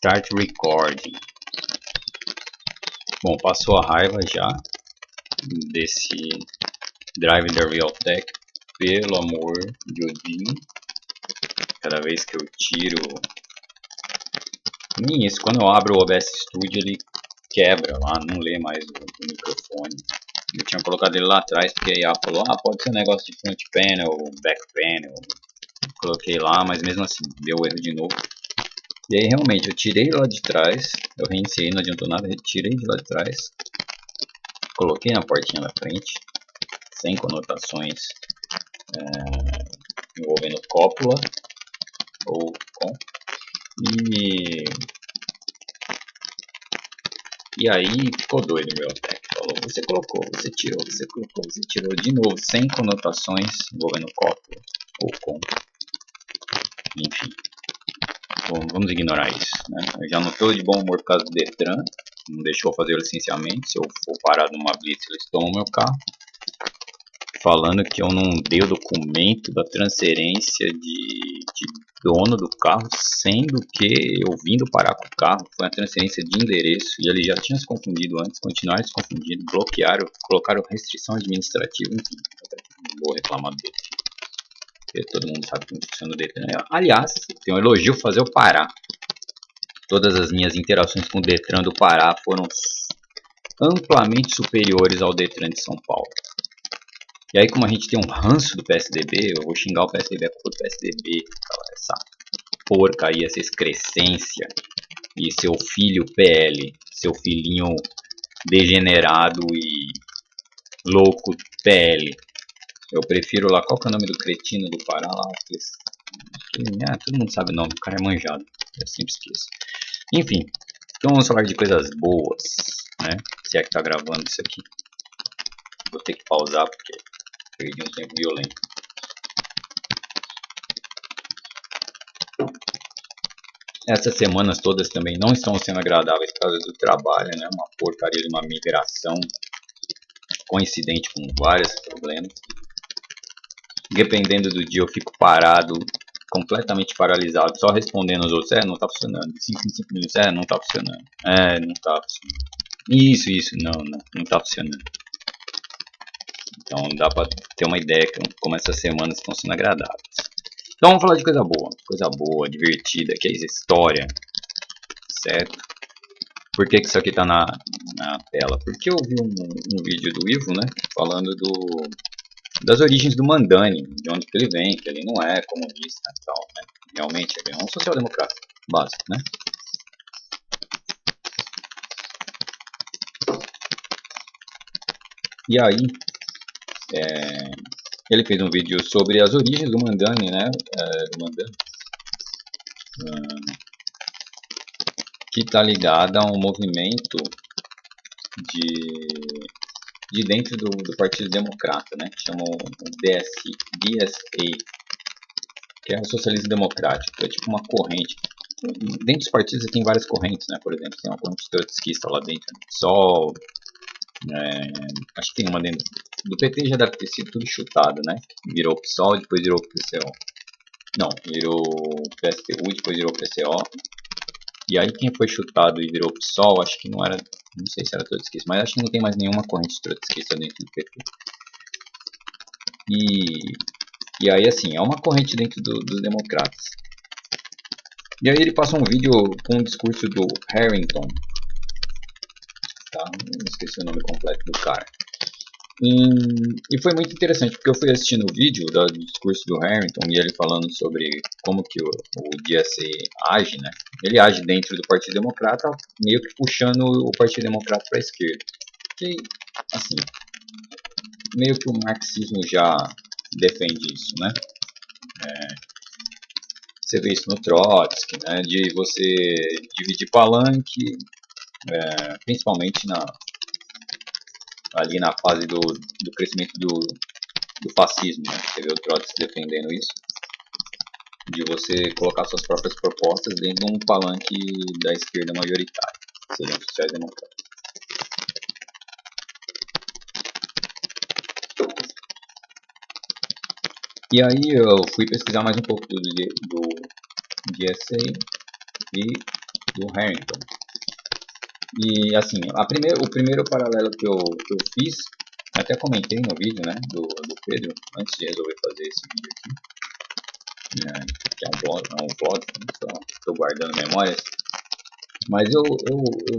Start recording. Bom, passou a raiva já desse Drive the Realtek, pelo amor de Odin. Cada vez que eu tiro, nem isso, quando eu abro o OBS Studio ele quebra lá, não lê mais o microfone. Eu tinha colocado ele lá atrás porque a IA falou, pode ser um negócio de front panel, back panel. Coloquei lá, mas mesmo assim deu erro de novo. E aí realmente eu tirei lá de trás, eu reiniciei, não adiantou nada, tirei de lá de trás, coloquei na portinha da frente, sem conotações envolvendo cópula ou com, e aí ficou doido o meu tech, falou, você colocou, você tirou, você colocou, você tirou, de novo, sem conotações envolvendo cópula ou com, enfim. Bom, vamos ignorar isso, né? Eu já não estou de bom humor por causa do Detran, não deixou fazer o licenciamento. Se eu for parado numa blitz, eles tomam meu carro, falando que eu não dei o documento da transferência de dono do carro, sendo que eu vindo parar com o carro, foi uma transferência de endereço e ele já tinha se confundido antes, continuaram se confundindo, bloquearam, colocaram restrição administrativa, enfim, não vou reclamar dele. Porque todo mundo sabe como funciona o Detran. Aliás, tem um elogio fazer eu parar. Todas as minhas interações com o Detran do Pará foram amplamente superiores ao Detran de São Paulo. E aí, como a gente tem um ranço do PSDB, eu vou xingar o PSDB, a culpa do PSDB, essa porca aí, essa excrescência, e seu filho PL, seu filhinho degenerado e louco PL. Eu prefiro lá, qual que é o nome do cretino do Pará lá? Todo mundo sabe o nome, o cara é manjado, eu sempre esqueço. Enfim, então vamos falar de coisas boas, né? Se é que tá gravando isso aqui. Vou ter que pausar porque perdi um tempo violento. Essas semanas todas também não estão sendo agradáveis por causa do trabalho, né? Uma porcaria de uma migração coincidente com vários problemas. Dependendo do dia eu fico parado, completamente paralisado, só respondendo aos outros, não tá funcionando, de 5 em 5 minutos, não tá funcionando, não tá funcionando, isso, não tá funcionando. Então dá pra ter uma ideia como essas semanas estão sendo agradáveis. Então vamos falar de coisa boa, divertida, que é história, certo? Por que isso aqui tá na tela? Porque eu vi um vídeo do Ivo, né, falando das origens do Mandani, de onde que ele vem, que ele não é comunista e tal, né? Realmente ele é um social-democrata básico, né? E aí, ele fez um vídeo sobre as origens do Mandani, né? Que está ligada a um movimento de dentro do Partido Democrata, né? Que chamam DSA, que é o socialismo democrático, é tipo uma corrente. Dentro dos partidos tem várias correntes, né? Por exemplo, tem uma corrente trotskista lá dentro do PSOL, acho que tem uma dentro do PT, já deve ter sido tudo chutado, né? Virou PSOL, depois virou PCO. Não, virou PSTU, depois virou PCO. E aí quem foi chutado e virou PSOL, acho que não era, não sei se era trotskista, mas acho que não tem mais nenhuma corrente trotskista dentro do PT. E aí assim, é uma corrente dentro dos democratas. E aí ele passa um vídeo com um discurso do Harrington, tá? Não esqueci o nome completo do cara. E foi muito interessante, porque eu fui assistindo o vídeo do discurso do Harrington e ele falando sobre como que o DSA age, né? Ele age dentro do Partido Democrata, meio que puxando o Partido Democrata para a esquerda. Que, assim, meio que o marxismo já defende isso, né? Você vê isso no Trotsky, né? De você dividir palanque, principalmente ali na fase do crescimento do fascismo, né? Você vê o Trotsky defendendo isso, de você colocar suas próprias propostas dentro de um palanque da esquerda majoritária, que seriam os sociais-democratas. E aí eu fui pesquisar mais um pouco do DSA do Harrington. E assim, o primeiro paralelo que eu fiz, até comentei no vídeo, né, do Pedro, antes de resolver fazer esse vídeo aqui, né, que é um vlog, só estou guardando memórias. Mas eu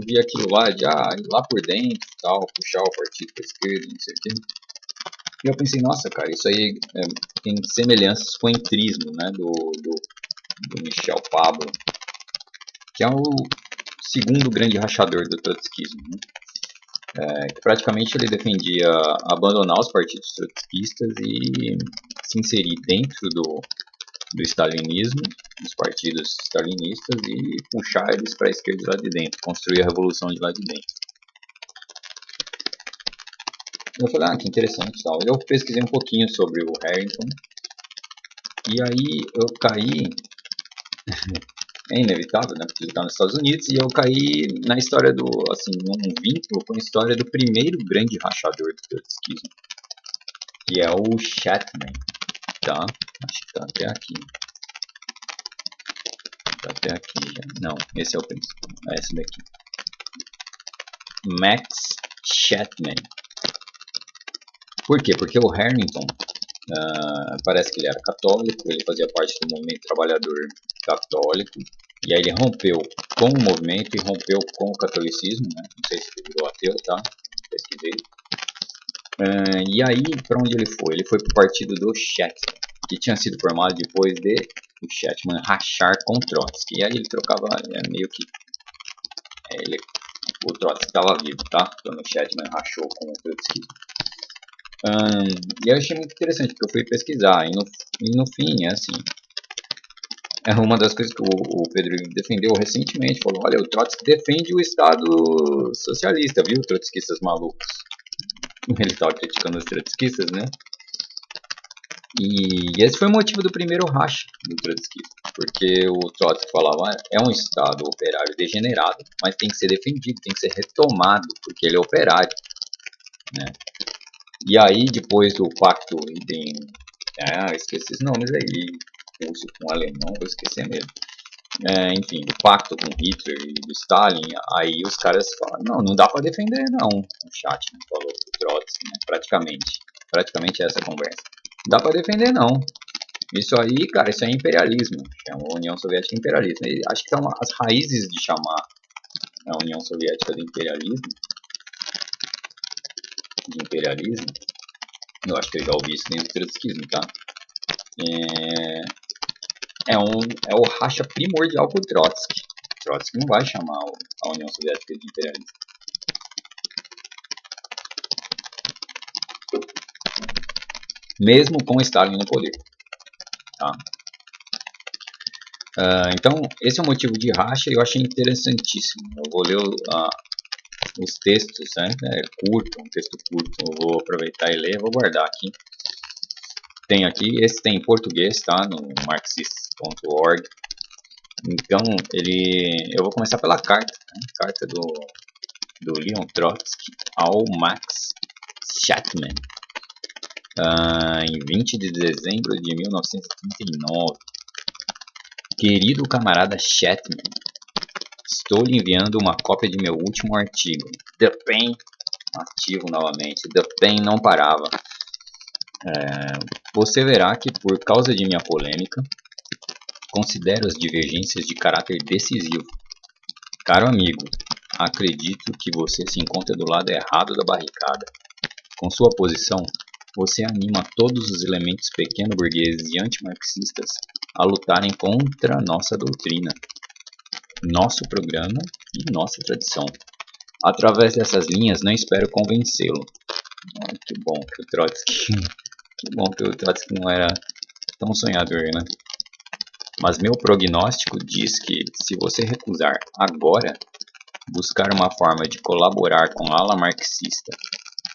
vi aquilo lá de ir lá por dentro, tal, puxar o partido para a esquerda, não sei o quê. E eu pensei, nossa, cara, isso aí tem semelhanças com o entrismo, né, do Michel Pablo, que é o segundo grande rachador do trotskismo, né? Que praticamente ele defendia abandonar os partidos trotskistas e se inserir dentro do stalinismo, dos partidos stalinistas, e puxar eles para a esquerda de lá de dentro, construir a revolução de lá de dentro. Eu falei, que interessante tal. Eu pesquisei um pouquinho sobre o Harrington, e aí eu caí, é inevitável, né, porque ele está nos Estados Unidos, e eu caí na história num vínculo com a história do primeiro grande rachador do trotskismo, que é o Chatman, tá? Acho que tá até aqui. Tá até aqui já. Não, esse é o principal. É esse daqui. Max Chatman. Por quê? Porque o Harrington, parece que ele era católico, ele fazia parte do movimento trabalhador católico, e aí ele rompeu com o movimento e rompeu com o catolicismo, né? Não sei se ele virou ateu, tá? Pesquisei. E aí, para onde ele foi? Ele foi para o partido do Chatman, que tinha sido formado depois de o Chatman rachar com Trotsky. E aí ele trocava, meio que... o Trotsky estava vivo, tá? Quando o Chatman rachou com o Trotsky. E eu achei muito interessante, porque eu fui pesquisar, e no fim, assim, é uma das coisas que o Pedro defendeu recentemente, falou, olha, o Trotsky defende o Estado socialista, viu, trotskistas malucos. Ele estava criticando os trotskistas, né? E esse foi o motivo do primeiro racha do trotskismo, porque o Trotsky falava, é um Estado operário degenerado, mas tem que ser defendido, tem que ser retomado, porque ele é operário, né? E aí, depois do pacto esqueci esses nomes aí, russo com alemão, vou esquecer mesmo. Enfim, do pacto com Hitler e do Stalin, aí os caras falam, não dá para defender não, o Chatman falou, o Trotsky, né? Praticamente essa conversa. Não dá para defender não. Isso aí, cara, isso é imperialismo, chama a União Soviética imperialismo. E acho que são as raízes de chamar a União Soviética de imperialismo, eu acho que eu já ouvi isso dentro do trotskismo, tá? É o racha primordial pro Trotsky. Trotsky não vai chamar a União Soviética de imperialismo. Mesmo com Stalin no poder, tá? Então, esse é o motivo de racha e eu achei interessantíssimo. Eu vou ler os textos, né? Um texto curto, eu vou aproveitar e ler, vou guardar aqui. Tem aqui, esse tem em português, tá? No marxist.org. Então, eu vou começar pela carta, né? Carta do Leon Trotsky ao Max Chatman, em 20 de dezembro de 1939. Querido camarada Chatman, estou lhe enviando uma cópia de meu último artigo. The Pen, ativo novamente, The Pen não parava. Você verá que por causa de minha polêmica, considero as divergências de caráter decisivo. Caro amigo, acredito que você se encontra do lado errado da barricada. Com sua posição, você anima todos os elementos pequeno-burgueses e antimarxistas a lutarem contra nossa doutrina, nosso programa e nossa tradição. Através dessas linhas, não espero convencê-lo. Que bom que o Trotsky não era tão sonhador, né? Mas meu prognóstico diz que, se você recusar agora buscar uma forma de colaborar com a ala marxista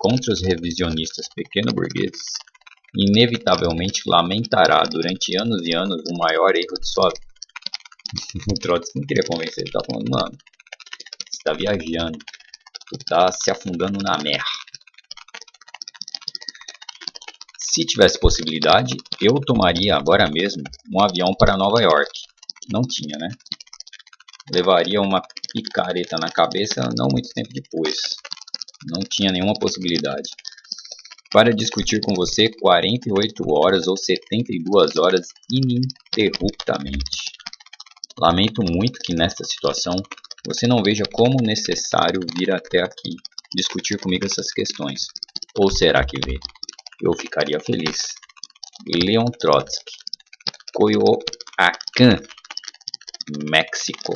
contra os revisionistas pequeno-burgueses, inevitavelmente lamentará durante anos e anos o maior erro de sua vida. O Trotsky não queria convencer, ele tá falando, mano, você tá viajando, tu tá se afundando na merda. Se tivesse possibilidade, eu tomaria agora mesmo um avião para Nova York. Não tinha, né? levaria uma picareta na cabeça não muito tempo depois. Não tinha nenhuma possibilidade. Para discutir com você 48 horas ou 72 horas ininterruptamente. Lamento muito que nesta situação você não veja como necessário vir até aqui discutir comigo essas questões. Ou será que vê? Eu ficaria feliz. Leon Trotsky, Coyoacán, México.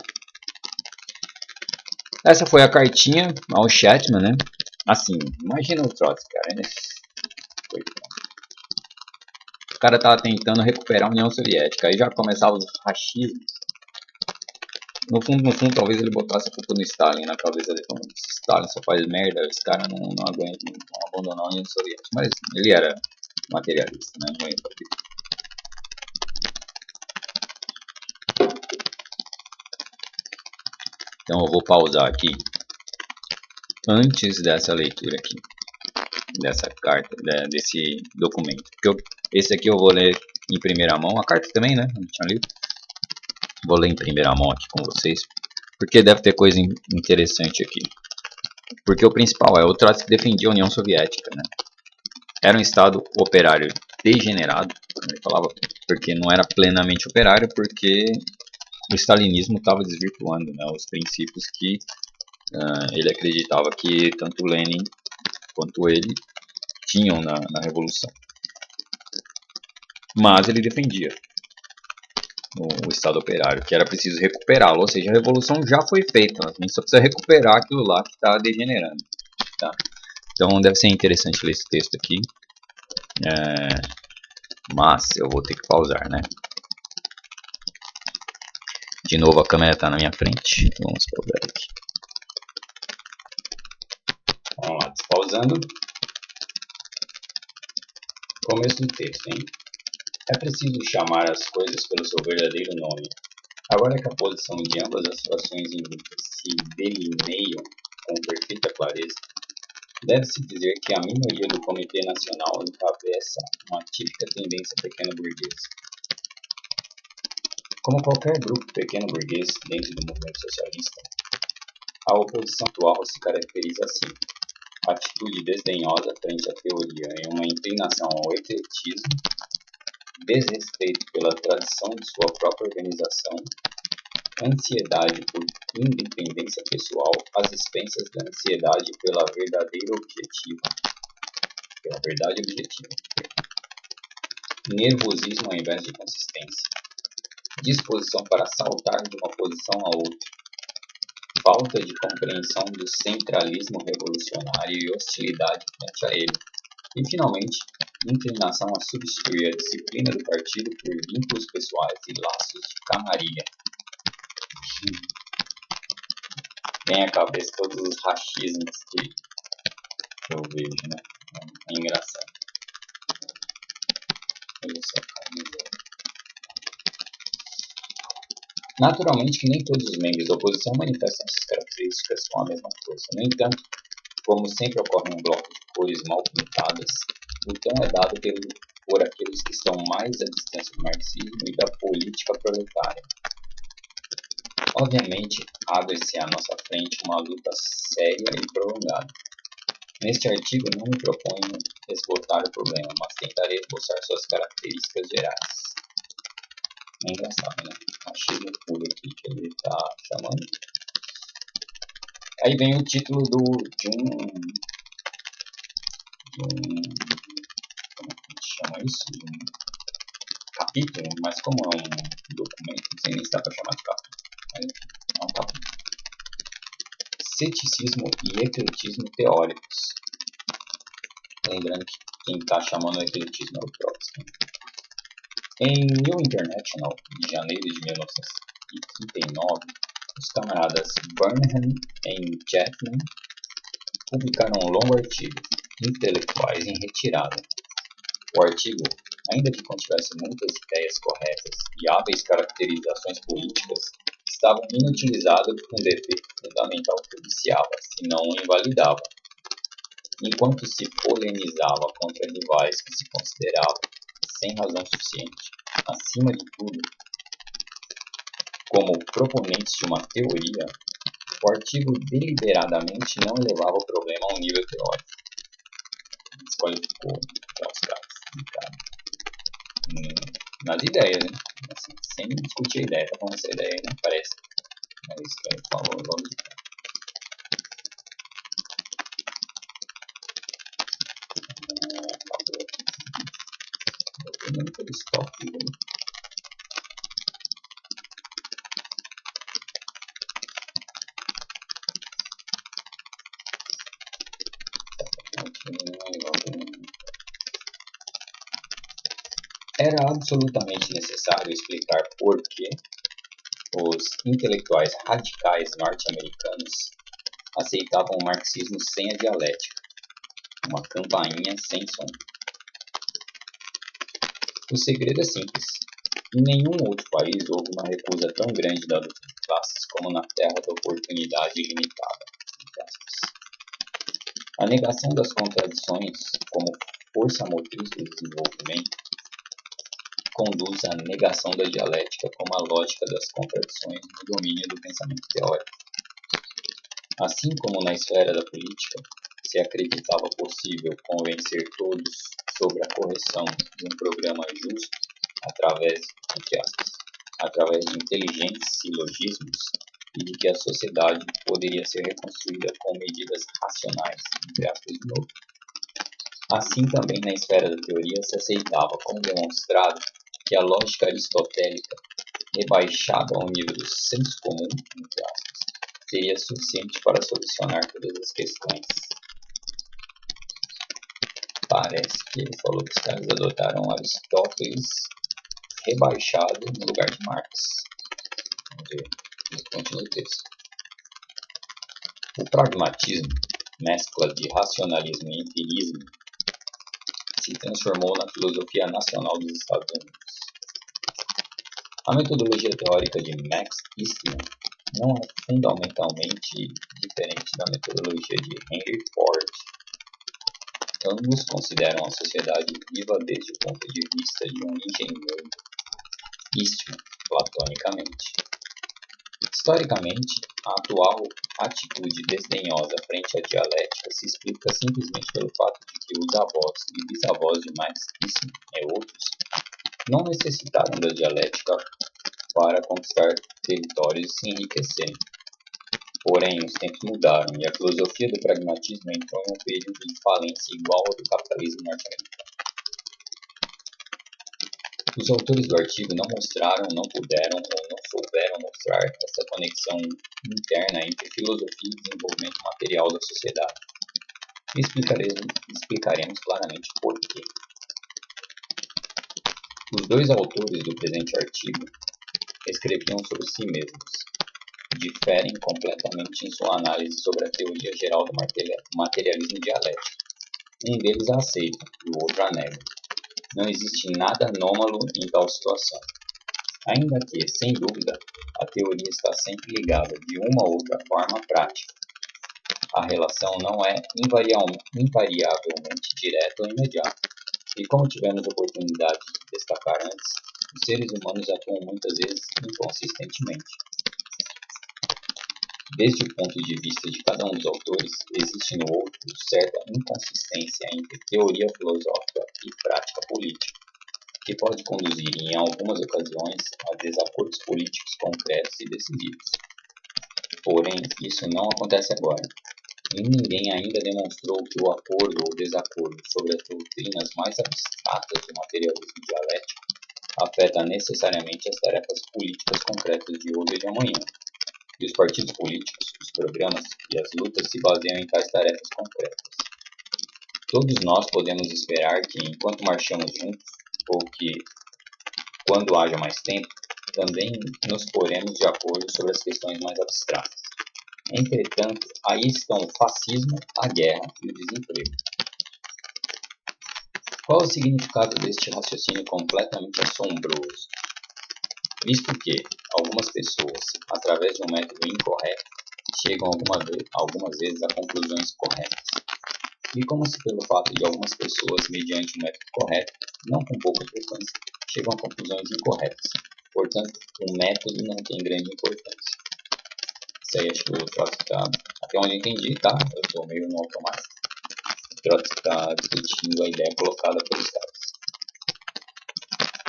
Essa foi a cartinha ao Chatman, né? Assim, imagina o Trotsky, cara. O cara tava tentando recuperar a União Soviética. Aí já começava os fascismos. No fundo, talvez ele botasse a culpa no Stalin na cabeça dele. Como Stalin só faz merda, esse cara não aguenta, não abandonou a União Soviética. Mas ele era materialista, né? Não ia fazer. Então eu vou pausar aqui antes dessa leitura aqui, dessa carta, desse documento. Porque esse aqui eu vou ler em primeira mão, a carta também, né? Não tinha lido. Vou ler em primeira mão aqui com vocês, porque deve ter coisa interessante aqui. Porque o principal é o Trotsky defendia a União Soviética, né? Era um estado operário degenerado, como ele falava, porque não era plenamente operário, porque o stalinismo estava desvirtuando, né, os princípios que ele acreditava que tanto Lenin quanto ele tinham na Revolução. Mas ele defendia o Estado operário, que era preciso recuperá-lo, ou seja, a Revolução já foi feita, a gente só precisa recuperar aquilo lá que está degenerando. Tá? Então deve ser interessante ler esse texto aqui, mas eu vou ter que pausar, né? De novo a câmera está na minha frente, vamos pausar aqui. Vamos lá, despausando. Começo do texto, hein? É preciso chamar as coisas pelo seu verdadeiro nome. Agora que a posição de ambas as frações se delineiam com perfeita clareza, deve-se dizer que a minoria do Comitê Nacional encabeça uma típica tendência pequeno-burguesa. Como qualquer grupo pequeno-burguês dentro do movimento socialista, a oposição atual se caracteriza assim: atitude desdenhosa frente à teoria e uma inclinação ao ecletismo, desrespeito pela tradição de sua própria organização, ansiedade por independência pessoal às expensas da ansiedade pela verdade objetiva, nervosismo ao invés de consistência, disposição para saltar de uma posição a outra, falta de compreensão do centralismo revolucionário e hostilidade frente a ele, e finalmente inclinação a substituir a disciplina do partido por vínculos pessoais e laços de camarilha. Vem à cabeça todos os racismos que eu vejo, né? É engraçado. Olha só, camisa. Naturalmente que nem todos os membros da oposição manifestam essas características com a mesma força. No entanto, como sempre ocorre em um bloco de cores mal pintadas, o tom é dado por aqueles que estão mais à distância do marxismo e da política proletária. Obviamente, abre-se à nossa frente uma luta séria e prolongada. Neste artigo não me proponho esgotar o problema, mas tentarei esboçar suas características gerais. É engraçado, né? Machismo puro aqui que ele está chamando. Aí vem o título de um como é que chama isso? De um capítulo, mas como é um documento, não sei nem se dá para chamar de capítulo, mas é um capítulo. Ceticismo e ecletismo teóricos. Lembrando que quem está chamando o ecletismo é o Trotsky. Em New International, de janeiro de 1939, os camaradas Burnham e Chapman publicaram um longo artigo, Intelectuais em Retirada. O artigo, ainda que contivesse muitas ideias corretas e hábeis caracterizações políticas, estava inutilizado por um defeito fundamental que o viciava, se não o invalidava. Enquanto se polemizava contra rivais que se consideravam sem razão suficiente, acima de tudo, como proponentes de uma teoria, o artigo deliberadamente não elevava o problema a um nível teórico. Desqualificou os caras nas ideias, né? Assim, sem discutir a ideia, tá falando essa ideia aí não parece. É isso que ele falou logo de cara. Muito estoque, né? Era absolutamente necessário explicar por que os intelectuais radicais norte-americanos aceitavam o marxismo sem a dialética, uma campainha sem som. O segredo é simples. Em nenhum outro país houve uma recusa tão grande da luta de classes como na terra da oportunidade ilimitada. A negação das contradições como força motriz do desenvolvimento conduz à negação da dialética como a lógica das contradições no domínio do pensamento teórico. Assim como na esfera da política se acreditava possível convencer todos sobre a correção de um programa justo através de inteligentes silogismos e de que a sociedade poderia ser reconstruída com medidas racionais, entre aspas de novo. Assim também na esfera da teoria se aceitava como demonstrado que a lógica aristotélica, rebaixada ao nível do senso comum, entre aspas, seria suficiente para solucionar todas as questões. Parece que ele falou que os caras adotaram Aristóteles rebaixado no lugar de Marx. Vamos ver, continua o texto. O pragmatismo, mescla de racionalismo e empirismo, se transformou na filosofia nacional dos Estados Unidos. A metodologia teórica de Max Eastman não é fundamentalmente diferente da metodologia de Henry Ford. Ambos consideram a sociedade viva desde o ponto de vista de um engenheiro, Eastman, platonicamente. Historicamente, a atual atitude desdenhosa frente à dialética se explica simplesmente pelo fato de que os avós e bisavós de Max Eastman e outros não necessitaram da dialética para conquistar territórios e se enriquecerem. Porém, os tempos mudaram e a filosofia do pragmatismo entrou em um período de falência igual ao do capitalismo norte-americano. Os autores do artigo não mostraram, não puderam ou não souberam mostrar essa conexão interna entre filosofia e desenvolvimento material da sociedade. Explicaremos claramente por quê. Os dois autores do presente artigo escreviam sobre si mesmos. Diferem completamente em sua análise sobre a teoria geral do materialismo dialético. Um deles a aceita e o outro a nega. Não existe nada anômalo em tal situação. Ainda que, sem dúvida, a teoria está sempre ligada de uma ou outra forma à prática. A relação não é invariavelmente direta ou imediata. E como tivemos oportunidade de destacar antes, os seres humanos atuam muitas vezes inconsistentemente. Desde o ponto de vista de cada um dos autores, existe no outro certa inconsistência entre teoria filosófica e prática política, que pode conduzir, em algumas ocasiões, a desacordos políticos concretos e decisivos. Porém, isso não acontece agora, e ninguém ainda demonstrou que o acordo ou desacordo sobre as doutrinas mais abstratas do materialismo dialético afeta necessariamente as tarefas políticas concretas de hoje e de amanhã. E os partidos políticos, os programas e as lutas se baseiam em tais tarefas concretas. Todos nós podemos esperar que, enquanto marchamos juntos, ou que, quando haja mais tempo, também nos poremos de acordo sobre as questões mais abstratas. Entretanto, aí estão o fascismo, a guerra e o desemprego. Qual o significado deste raciocínio completamente assombroso? Visto que algumas pessoas, através de um método incorreto, chegam algumas vezes a conclusões corretas. E como se pelo fato de algumas pessoas, mediante um método correto, não com pouca frequência, chegam a conclusões incorretas. Portanto, o método não tem grande importância. Isso aí acho que o Trotsky está, até onde eu entendi, tá? Eu estou meio no automático. O Trotsky está discutindo a ideia colocada pelos caras.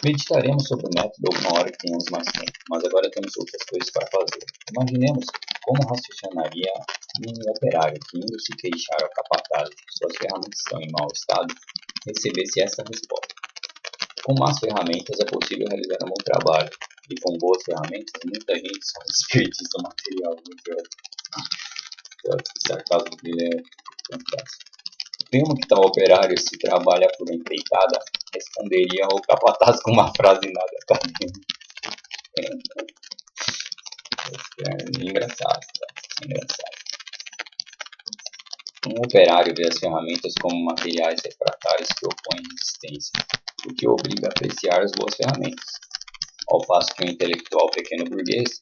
Meditaremos sobre o método alguma hora que tenhamos mais tempo, mas agora temos outras coisas para fazer. Imaginemos como raciocinaria um operário que, indo se queixar ao capataz de que suas ferramentas estão em mau estado, recebesse esta resposta: com más ferramentas é possível realizar um bom trabalho, e com boas ferramentas muita gente só desperdiça material. O sarcasmo dele é fantástico. Temo que tal operário, se trabalha por empreitada, responderia ao capataz com uma frase nada acadêmica. É engraçado, tá? Engraçado. Um operário vê as ferramentas como materiais refratários que opõem resistência, o que o obriga a apreciar as boas ferramentas, ao passo que o intelectual pequeno burguês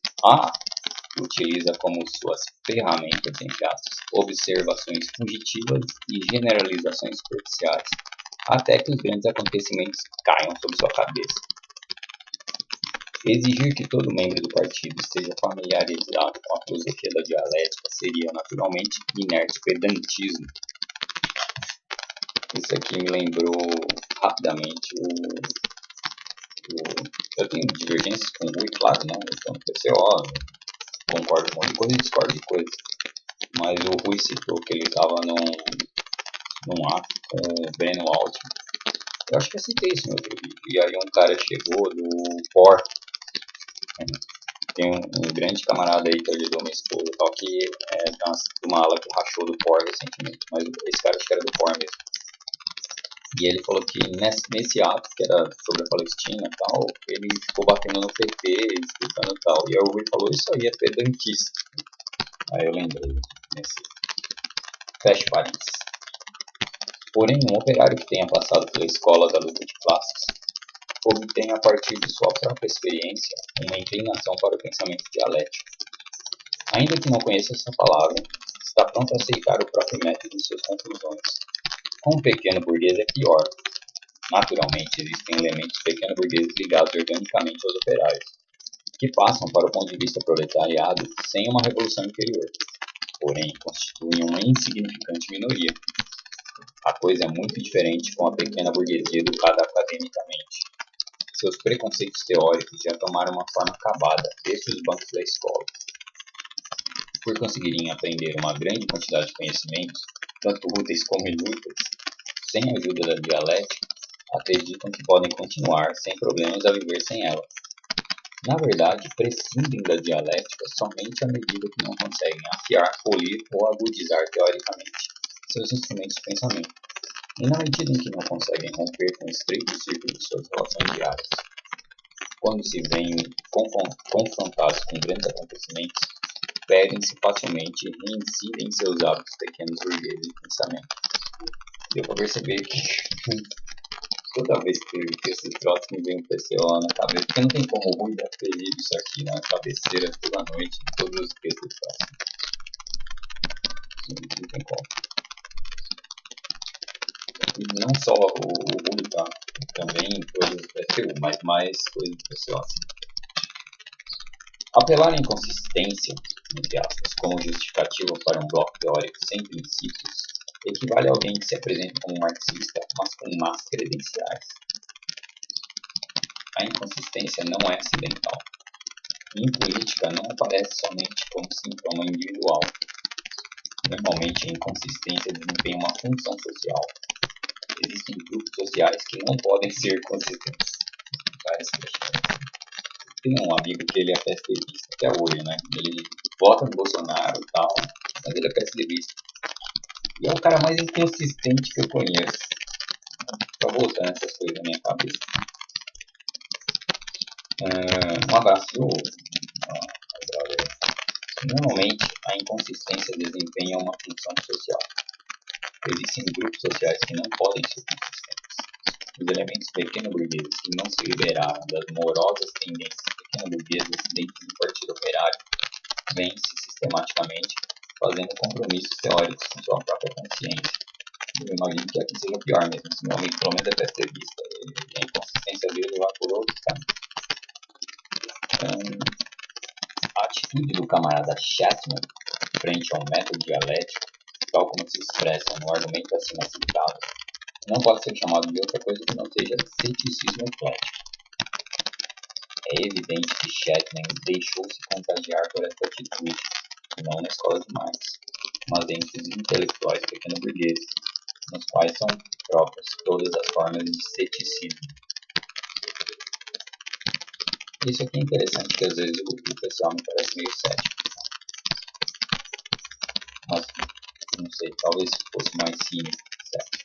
utiliza como suas ferramentas, entre aspas, observações fugitivas e generalizações superficiais, até que os grandes acontecimentos caiam sobre sua cabeça. Exigir que todo membro do partido esteja familiarizado com a filosofia da dialética seria naturalmente inerte pedantismo. Isso aqui me lembrou rapidamente eu tenho divergências com o Rui, claro, né? Eu estou no PCO, concordo com uma coisa e discordo de coisas. Mas o Rui citou que ele estava num ato com o Breno Altman. Eu acho que eu citei isso no outro vídeo. E aí um cara chegou do POR. Tem um grande camarada aí que ajudou minha esposa, tal, que é de uma ala que rachou do POR recentemente. Mas esse cara acho que era do POR mesmo. E ele falou que nesse ato, que era sobre a Palestina e tal, ele ficou batendo no PT, explicando tal. E aí o Rui falou, isso aí é pedantista. Aí eu lembrei nesse feche parênteses. Porém, um operário que tenha passado pela escola da luta de classes obtém a partir de sua própria experiência uma inclinação para o pensamento dialético. Ainda que não conheça essa palavra, está pronto a aceitar o próprio método de suas conclusões. Com o pequeno burguês é pior. Naturalmente, existem elementos pequeno-burgueses ligados organicamente aos operários, que passam para o ponto de vista proletariado sem uma revolução interior, porém constituem uma insignificante minoria. A coisa é muito diferente com a pequena burguesia educada academicamente. Seus preconceitos teóricos já tomaram uma forma acabada desde os bancos da escola. Por conseguirem aprender uma grande quantidade de conhecimentos, tanto úteis como inúteis, sem a ajuda da dialética, acreditam que podem continuar sem problemas a viver sem ela. Na verdade, prescindem da dialética somente à medida que não conseguem afiar, polir ou agudizar teoricamente seus instrumentos de pensamento, e na medida em que não conseguem romper com o estreito círculo de suas relações diárias. Quando se veem confrontados com grandes acontecimentos, perdem-se facilmente e reincidem em seus hábitos pequenos burgueses de pensamento. Deu para perceber que toda vez que esses troços me vem um PCO na cabeça, porque não tem como o Rui deve ter lido isso aqui na cabeceira toda noite, todos os textos fáceis. Não tem como. E não só o Rui, tá? Também coisas do PCU, mas mais coisas do PCO assim. Apelar à inconsistência, entre aspas, como justificativa para um bloco teórico sem princípios, equivale a alguém que se apresenta como marxista, mas com más credenciais. A inconsistência não é acidental. Em política, não aparece somente como sintoma individual. Normalmente, a inconsistência desempenha uma função social. Existem grupos sociais que não podem ser consistentes. Tem um amigo que ele é PSDBista até hoje, né? Ele vota no Bolsonaro e tal, mas ele é PSDBista. E é o cara mais inconsistente que eu conheço. Tá voltando essas coisas na minha cabeça. Um abraço, Normalmente, a inconsistência desempenha uma função social. Existem grupos sociais que não podem ser consistentes. Os elementos pequeno-burgueses que não se liberaram das morosas tendências pequeno-burguesas dentro do Partido Operário vêm-se sistematicamente fazendo compromissos teóricos com sua própria consciência. Eu imagino que aqui seja pior mesmo, se meu amigo pelo menos é PSDBista, a inconsistência dele vai por outros caminhos. A atitude do camarada Chapman frente a um método dialético, tal como se expressa no argumento acima citado, não pode ser chamado de outra coisa que não seja ceticismo eclético. É evidente que Chapman deixou-se contagiar por esta atitude, não na escola de Marx, mas entre os intelectuais pequeno-burgueses, nos quais são próprias todas as formas de ceticismo. Isso aqui é interessante, que às vezes o pessoal me parece meio cético, mas não sei, talvez fosse mais cínico, certo?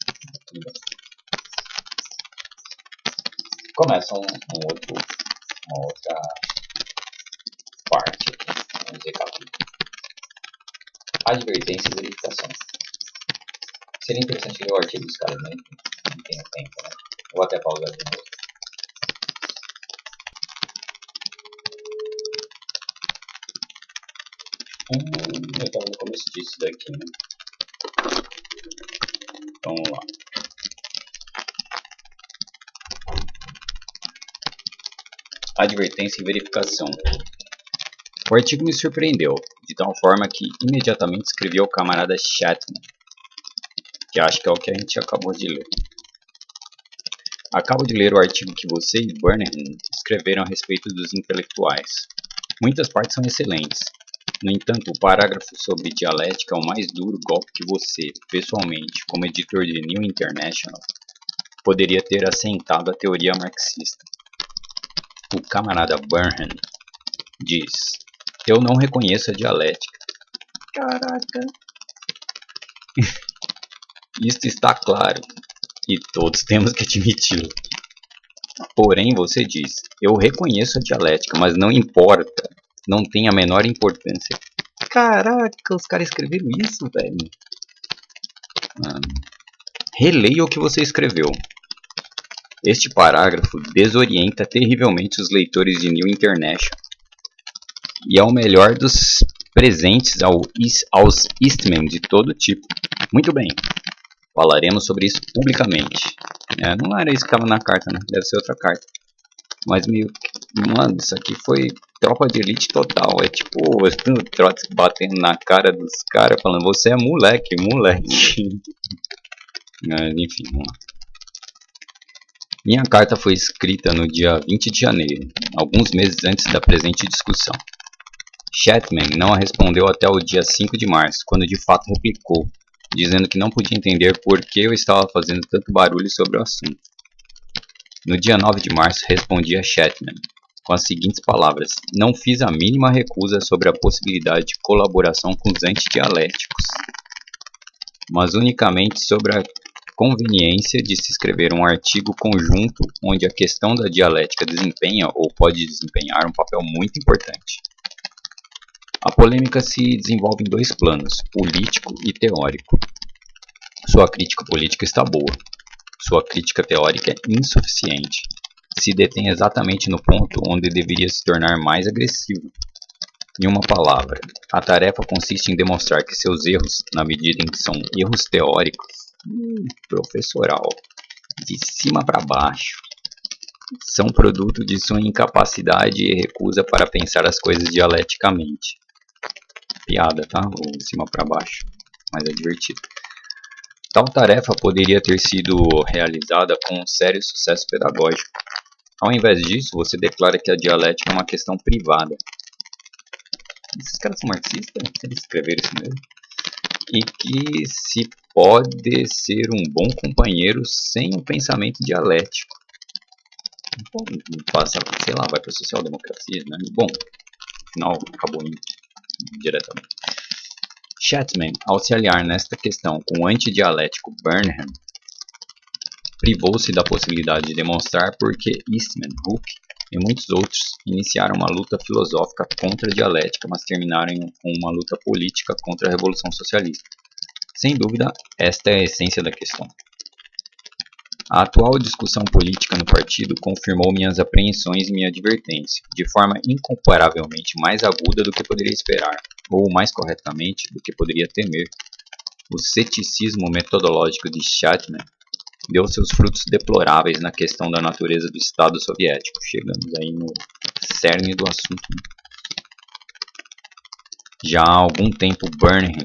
Começa uma outra parte aqui, vamos ver capítulo. Advertência e verificação. Seria interessante ler o artigo dos caras, mas não tenho tempo, né? Eu vou até pausar de novo. Eu estava no começo disso daqui, né? Vamos lá. Advertência e verificação. O artigo me surpreendeu, de tal forma que imediatamente escrevi ao camarada Chapman, que acho que é o que a gente acabou de ler. Acabo de ler o artigo que você e Burnham escreveram a respeito dos intelectuais. Muitas partes são excelentes. No entanto, o parágrafo sobre dialética é o mais duro golpe que você, pessoalmente, como editor de New International, poderia ter assentado à teoria marxista. O camarada Burnham diz: eu não reconheço a dialética. Caraca! Isto está claro, e todos temos que admiti-lo. Porém, você diz: eu reconheço a dialética, mas não importa, não tem a menor importância. Caraca, os caras escreveram isso, velho. Releia o que você escreveu. Este parágrafo desorienta terrivelmente os leitores de New International e é o melhor dos presentes aos Eastmen de todo tipo. Muito bem, falaremos sobre isso publicamente. Não era isso que estava na carta, né? Deve ser outra carta. Mas meio que, mano, isso aqui foi tropa de elite total. É tipo o Trotsky batendo na cara dos caras, falando: você é moleque, moleque. Enfim, vamos lá. Minha carta foi escrita no dia 20 de janeiro, alguns meses antes da presente discussão. Chapman não a respondeu até o dia 5 de março, quando de fato replicou, dizendo que não podia entender por que eu estava fazendo tanto barulho sobre o assunto. No dia 9 de março respondi a Chapman, com as seguintes palavras: não fiz a mínima recusa sobre a possibilidade de colaboração com os antidialéticos, mas unicamente sobre a conveniência de se escrever um artigo conjunto onde a questão da dialética desempenha ou pode desempenhar um papel muito importante. A polêmica se desenvolve em dois planos, político e teórico. Sua crítica política está boa. Sua crítica teórica é insuficiente. Se detém exatamente no ponto onde deveria se tornar mais agressivo. Em uma palavra, a tarefa consiste em demonstrar que seus erros, na medida em que são erros teóricos, professoral, de cima para baixo, são produto de sua incapacidade e recusa para pensar as coisas dialeticamente. Piada, tá? Ou de cima para baixo, mas é divertido. Tal tarefa poderia ter sido realizada com um sério sucesso pedagógico. Ao invés disso, você declara que a dialética é uma questão privada. Esses caras são marxistas? Eles escreveram isso mesmo? E que se pode ser um bom companheiro sem um pensamento dialético. Passa, sei lá, vai para a social-democracia, né? Bom, no final acabou indo diretamente. Chapman, ao se aliar nesta questão com o antidialético Burnham, privou-se da possibilidade de demonstrar por que Eastman, Hooke e muitos outros iniciaram uma luta filosófica contra a dialética, mas terminaram com uma luta política contra a Revolução Socialista. Sem dúvida, esta é a essência da questão. A atual discussão política no partido confirmou minhas apreensões e minha advertência, de forma incomparavelmente mais aguda do que poderia esperar, ou mais corretamente do que poderia temer. O ceticismo metodológico de Chapman deu seus frutos deploráveis na questão da natureza do Estado soviético. Chegamos aí no cerne do assunto. Já há algum tempo, Burnham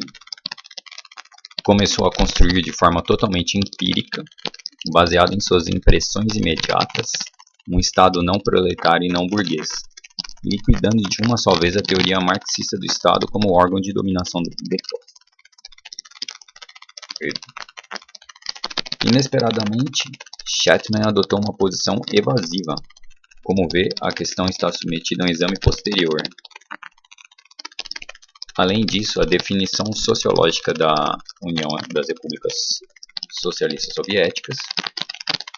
começou a construir de forma totalmente empírica, baseado em suas impressões imediatas, um Estado não proletário e não burguês, liquidando de uma só vez a teoria marxista do Estado como órgão de dominação do depósito. Inesperadamente, Chapman adotou uma posição evasiva. Como vê, a questão está submetida a um exame posterior. Além disso, a definição sociológica da União das Repúblicas Socialistas Soviéticas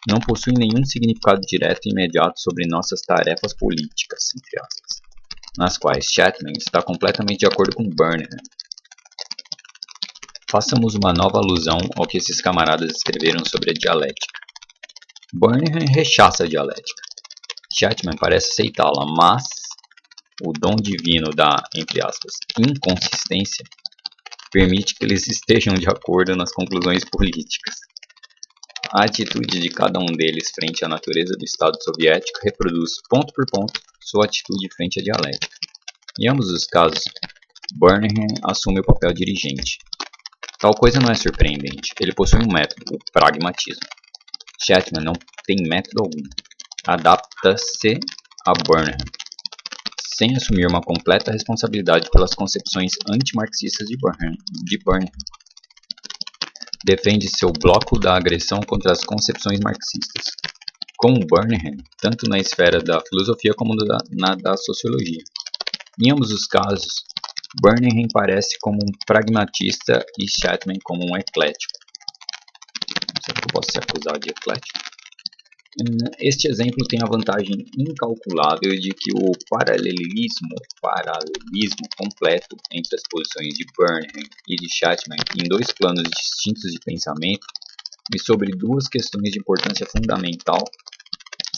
não possui nenhum significado direto e imediato sobre nossas tarefas políticas, entre aspas, nas quais Chapman está completamente de acordo com Burnham. Façamos uma nova alusão ao que esses camaradas escreveram sobre a dialética. Burnham rechaça a dialética. Chapman parece aceitá-la, mas o dom divino da, entre aspas, inconsistência permite que eles estejam de acordo nas conclusões políticas. A atitude de cada um deles frente à natureza do Estado soviético reproduz, ponto por ponto, sua atitude frente à dialética. Em ambos os casos, Burnham assume o papel dirigente. Tal coisa não é surpreendente. Ele possui um método, o pragmatismo. Chapman não tem método algum. Adapta-se a Burnham, sem assumir uma completa responsabilidade pelas concepções antimarxistas de Burnham. Defende seu bloco da agressão contra as concepções marxistas, como Burnham, tanto na esfera da filosofia como na da sociologia. Em ambos os casos, Burnham parece como um pragmatista e Chapman como um eclético. Será que eu posso ser acusado de eclético? Este exemplo tem a vantagem incalculável de que o paralelismo completo entre as posições de Burnham e de Chapman em dois planos distintos de pensamento e sobre duas questões de importância fundamental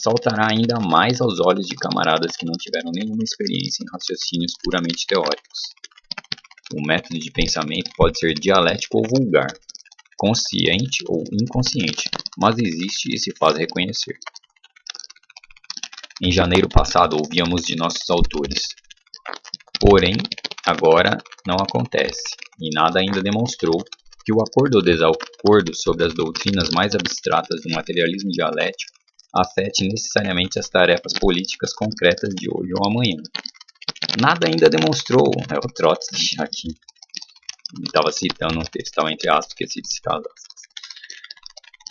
saltará ainda mais aos olhos de camaradas que não tiveram nenhuma experiência em raciocínios puramente teóricos. O método de pensamento pode ser dialético ou vulgar, consciente ou inconsciente, mas existe e se faz reconhecer. Em janeiro passado ouvíamos de nossos autores. Porém, agora não acontece, e nada ainda demonstrou que o acordo ou desacordo sobre as doutrinas mais abstratas do materialismo dialético afete necessariamente as tarefas políticas concretas de hoje ou amanhã. Nada ainda demonstrou, é o Trotsky aqui. Ele estava citando um texto, estava entre aspas, esqueci de citar as aspas.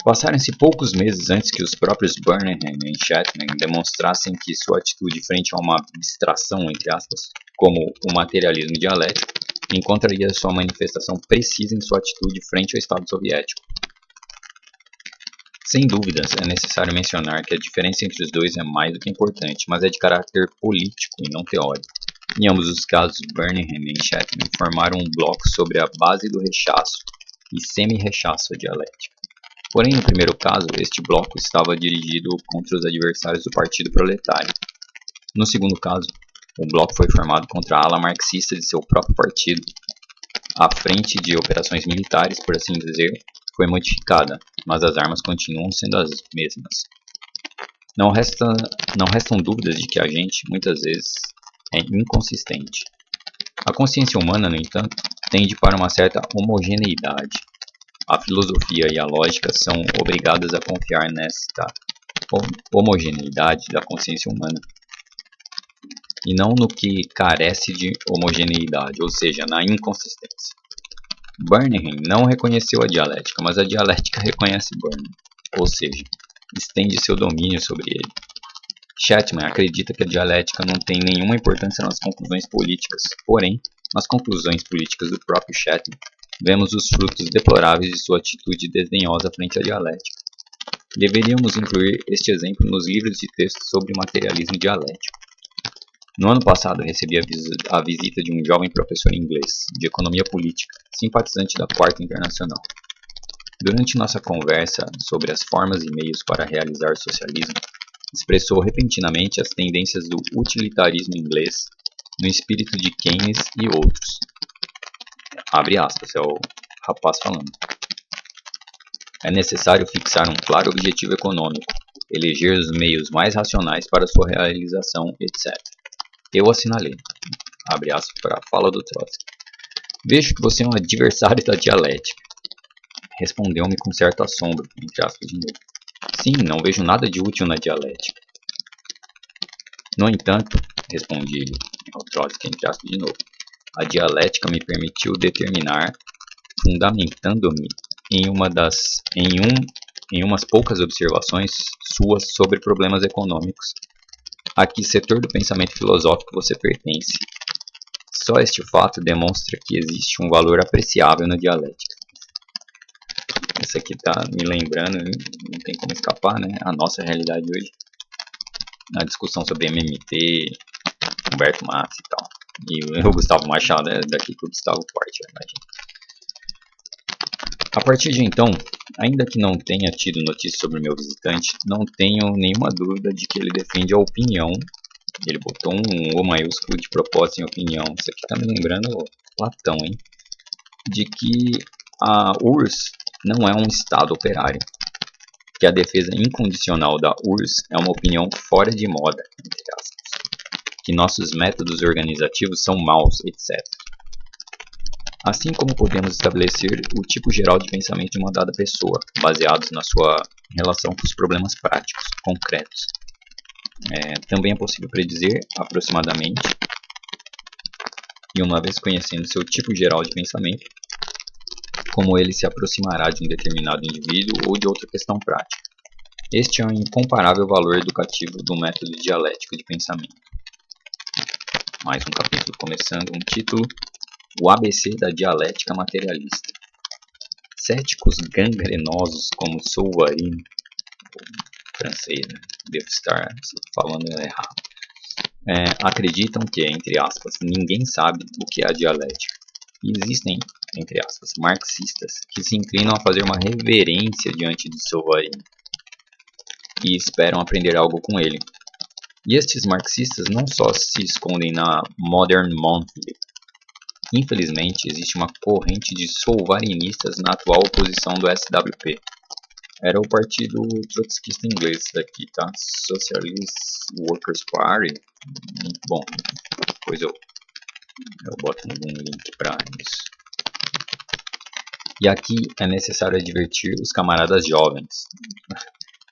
Passaram-se poucos meses antes que os próprios Burnham e Chapman demonstrassem que sua atitude frente a uma abstração, entre aspas, como o materialismo dialético, encontraria sua manifestação precisa em sua atitude frente ao Estado soviético. Sem dúvidas, é necessário mencionar que a diferença entre os dois é mais do que importante, mas é de caráter político e não teórico. Em ambos os casos, Burnham e Chapman formaram um bloco sobre a base do rechaço e semi-rechaço à dialética. Porém, no primeiro caso, este bloco estava dirigido contra os adversários do Partido Proletário. No segundo caso, o bloco foi formado contra a ala marxista de seu próprio partido. A frente de operações militares, por assim dizer, foi modificada, mas as armas continuam sendo as mesmas. Não restam dúvidas de que a gente, muitas vezes, é inconsistente. A consciência humana, no entanto, tende para uma certa homogeneidade. A filosofia e a lógica são obrigadas a confiar nesta homogeneidade da consciência humana, e não no que carece de homogeneidade, ou seja, na inconsistência. Burnham não reconheceu a dialética, mas a dialética reconhece Burnham, ou seja, estende seu domínio sobre ele. Chapman acredita que a dialética não tem nenhuma importância nas conclusões políticas, porém, nas conclusões políticas do próprio Chapman, vemos os frutos deploráveis de sua atitude desdenhosa frente à dialética. Deveríamos incluir este exemplo nos livros de texto sobre materialismo dialético. No ano passado, recebi a visita de um jovem professor inglês de economia política, simpatizante da Quarta Internacional. Durante nossa conversa sobre as formas e meios para realizar o socialismo, expressou repentinamente as tendências do utilitarismo inglês no espírito de Keynes e outros. Abre aspas, é o rapaz falando. É necessário fixar um claro objetivo econômico, eleger os meios mais racionais para sua realização, etc. Eu assinalei. Abre aspas para a fala do Trotsky. Vejo que você é um adversário da dialética. Respondeu-me com certo assombro, entre aspas de novo. Sim, não vejo nada de útil na dialética. No entanto, respondi-lhe, ao Trotsky, entre aspas de novo, a dialética me permitiu determinar, fundamentando-me em umas poucas observações suas sobre problemas econômicos, a que setor do pensamento filosófico você pertence. Só este fato demonstra que existe um valor apreciável na dialética. Isso aqui está me lembrando, não tem como escapar, né? A nossa realidade hoje. Na discussão sobre MMT, Humberto Marx e tal. E o Gustavo Machado é daqui que o Gustavo parte, imagina. A partir de então, ainda que não tenha tido notícia sobre o meu visitante, não tenho nenhuma dúvida de que ele defende a opinião. Ele botou um O maiúsculo de propósito em opinião. Isso aqui está me lembrando Platão, hein? De que a URSS não é um Estado operário. Que a defesa incondicional da URSS é uma opinião fora de moda, entre aspas. Que nossos métodos organizativos são maus, etc. Assim como podemos estabelecer o tipo geral de pensamento de uma dada pessoa, baseados na sua relação com os problemas práticos, concretos. Também é possível predizer, aproximadamente, e uma vez conhecendo seu tipo geral de pensamento, como ele se aproximará de um determinado indivíduo ou de outra questão prática. Este é um incomparável valor educativo do método dialético de pensamento. Mais um capítulo começando, um título: O ABC da dialética materialista. Céticos gangrenosos como Souvarine, francês, né? Devo estar falando errado, acreditam que, entre aspas, ninguém sabe o que é a dialética. E existem, entre aspas, marxistas que se inclinam a fazer uma reverência diante de Souvarine e esperam aprender algo com ele. E estes marxistas não só se escondem na Modern Monthly. Infelizmente, existe uma corrente de souvarinistas na atual oposição do SWP. Era o partido trotskista inglês daqui, tá? Socialist Workers Party. Bom, depois eu boto um link para isso. E aqui é necessário advertir os camaradas jovens.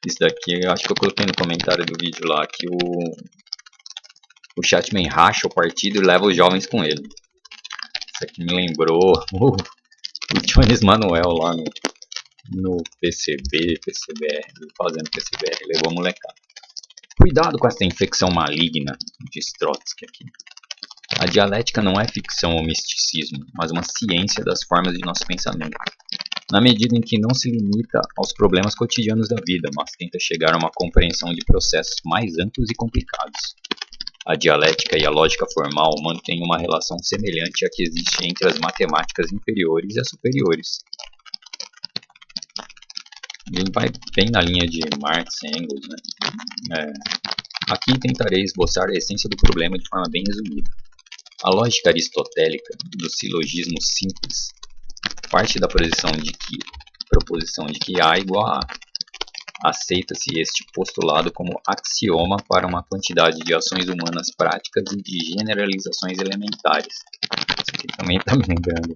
Isso daqui, eu acho que eu coloquei no comentário do vídeo lá, que o Chatman racha o partido e leva os jovens com ele. Isso aqui me lembrou o Jones Manuel lá no PCBR, fazendo PCBR, levou a molecada. Cuidado com essa infecção maligna, diz Trotsky aqui. A dialética não é ficção ou misticismo, mas uma ciência das formas de nosso pensamento, na medida em que não se limita aos problemas cotidianos da vida, mas tenta chegar a uma compreensão de processos mais amplos e complicados. A dialética e a lógica formal mantêm uma relação semelhante à que existe entre as matemáticas inferiores e as superiores. Ele vai bem na linha de Marx e Engels, né? Aqui tentarei esboçar a essência do problema de forma bem resumida. A lógica aristotélica do silogismo simples parte da proposição de que A igual a A. Aceita-se este postulado como axioma para uma quantidade de ações humanas práticas e de generalizações elementares. Isso aqui também está me lembrando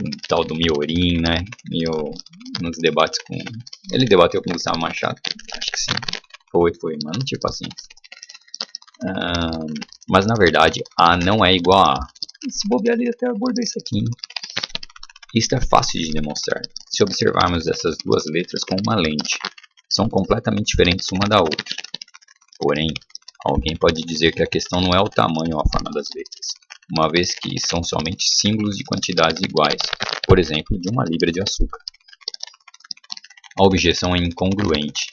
o tal do Miorin, né? Nos debates com... Ele debateu com o Gustavo Machado? Acho que sim. Foi, mas não tive paciência. Mas na verdade, A não é igual a A. Se bobear, ele até abordou isso aqui, hein? Isto é fácil de demonstrar, se observarmos essas duas letras com uma lente. São completamente diferentes uma da outra. Porém, alguém pode dizer que a questão não é o tamanho ou a forma das letras, uma vez que são somente símbolos de quantidades iguais, por exemplo, de uma libra de açúcar. A objeção é incongruente.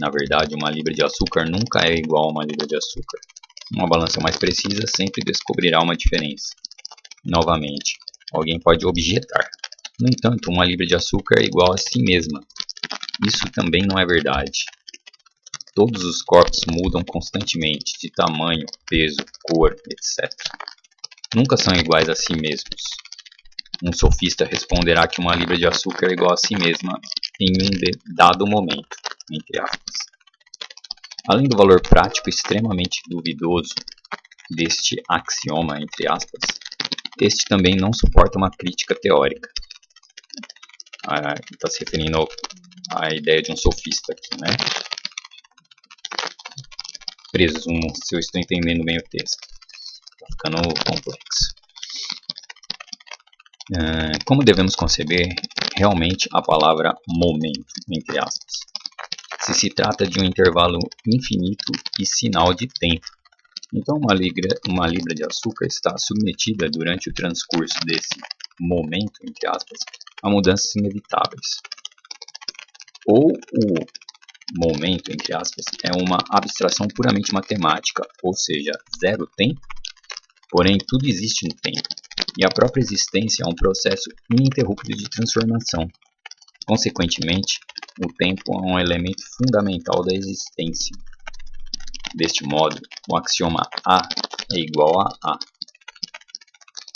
Na verdade, uma libra de açúcar nunca é igual a uma libra de açúcar. Uma balança mais precisa sempre descobrirá uma diferença. Novamente, alguém pode objetar. No entanto, uma libra de açúcar é igual a si mesma. Isso também não é verdade. Todos os corpos mudam constantemente de tamanho, peso, cor, etc. Nunca são iguais a si mesmos. Um sofista responderá que uma libra de açúcar é igual a si mesma em um dado momento, entre aspas. Além do valor prático extremamente duvidoso deste axioma, entre aspas, este também não suporta uma crítica teórica. Está se referindo à ideia de um sofista aqui, né? Presumo, se eu estou entendendo bem o texto. Está ficando complexo. Como devemos conceber realmente a palavra momento, entre aspas, se trata de um intervalo infinito e sinal de tempo? Então uma libra de açúcar está submetida durante o transcurso desse momento, entre aspas, a mudanças inevitáveis. Ou o momento, entre aspas, é uma abstração puramente matemática, ou seja, zero tempo, porém tudo existe no tempo, e a própria existência é um processo ininterrupto de transformação. Consequentemente, o tempo é um elemento fundamental da existência. Deste modo, o axioma A é igual a A.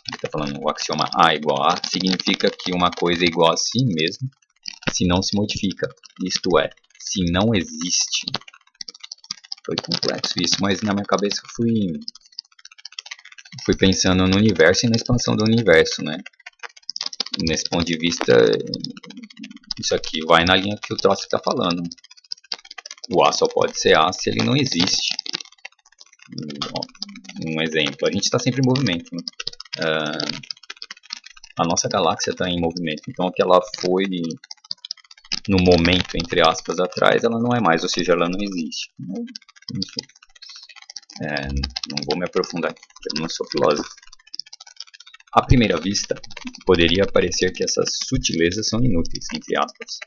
Ele está falando o axioma A é igual a A significa que uma coisa é igual a si mesma se não se modifica, isto é, se não existe. Foi complexo isso, mas na minha cabeça eu fui pensando no universo e na expansão do universo, né? Nesse ponto de vista, isso aqui vai na linha que o troço está falando. O A só pode ser A se ele não existe. Um exemplo, a gente está sempre em movimento, né? A nossa galáxia está em movimento, então o que ela foi no momento, entre aspas, atrás, ela não é mais, ou seja, ela não existe. Não vou me aprofundar aqui, porque eu não sou filósofo. À primeira vista, poderia parecer que essas sutilezas são inúteis, entre aspas.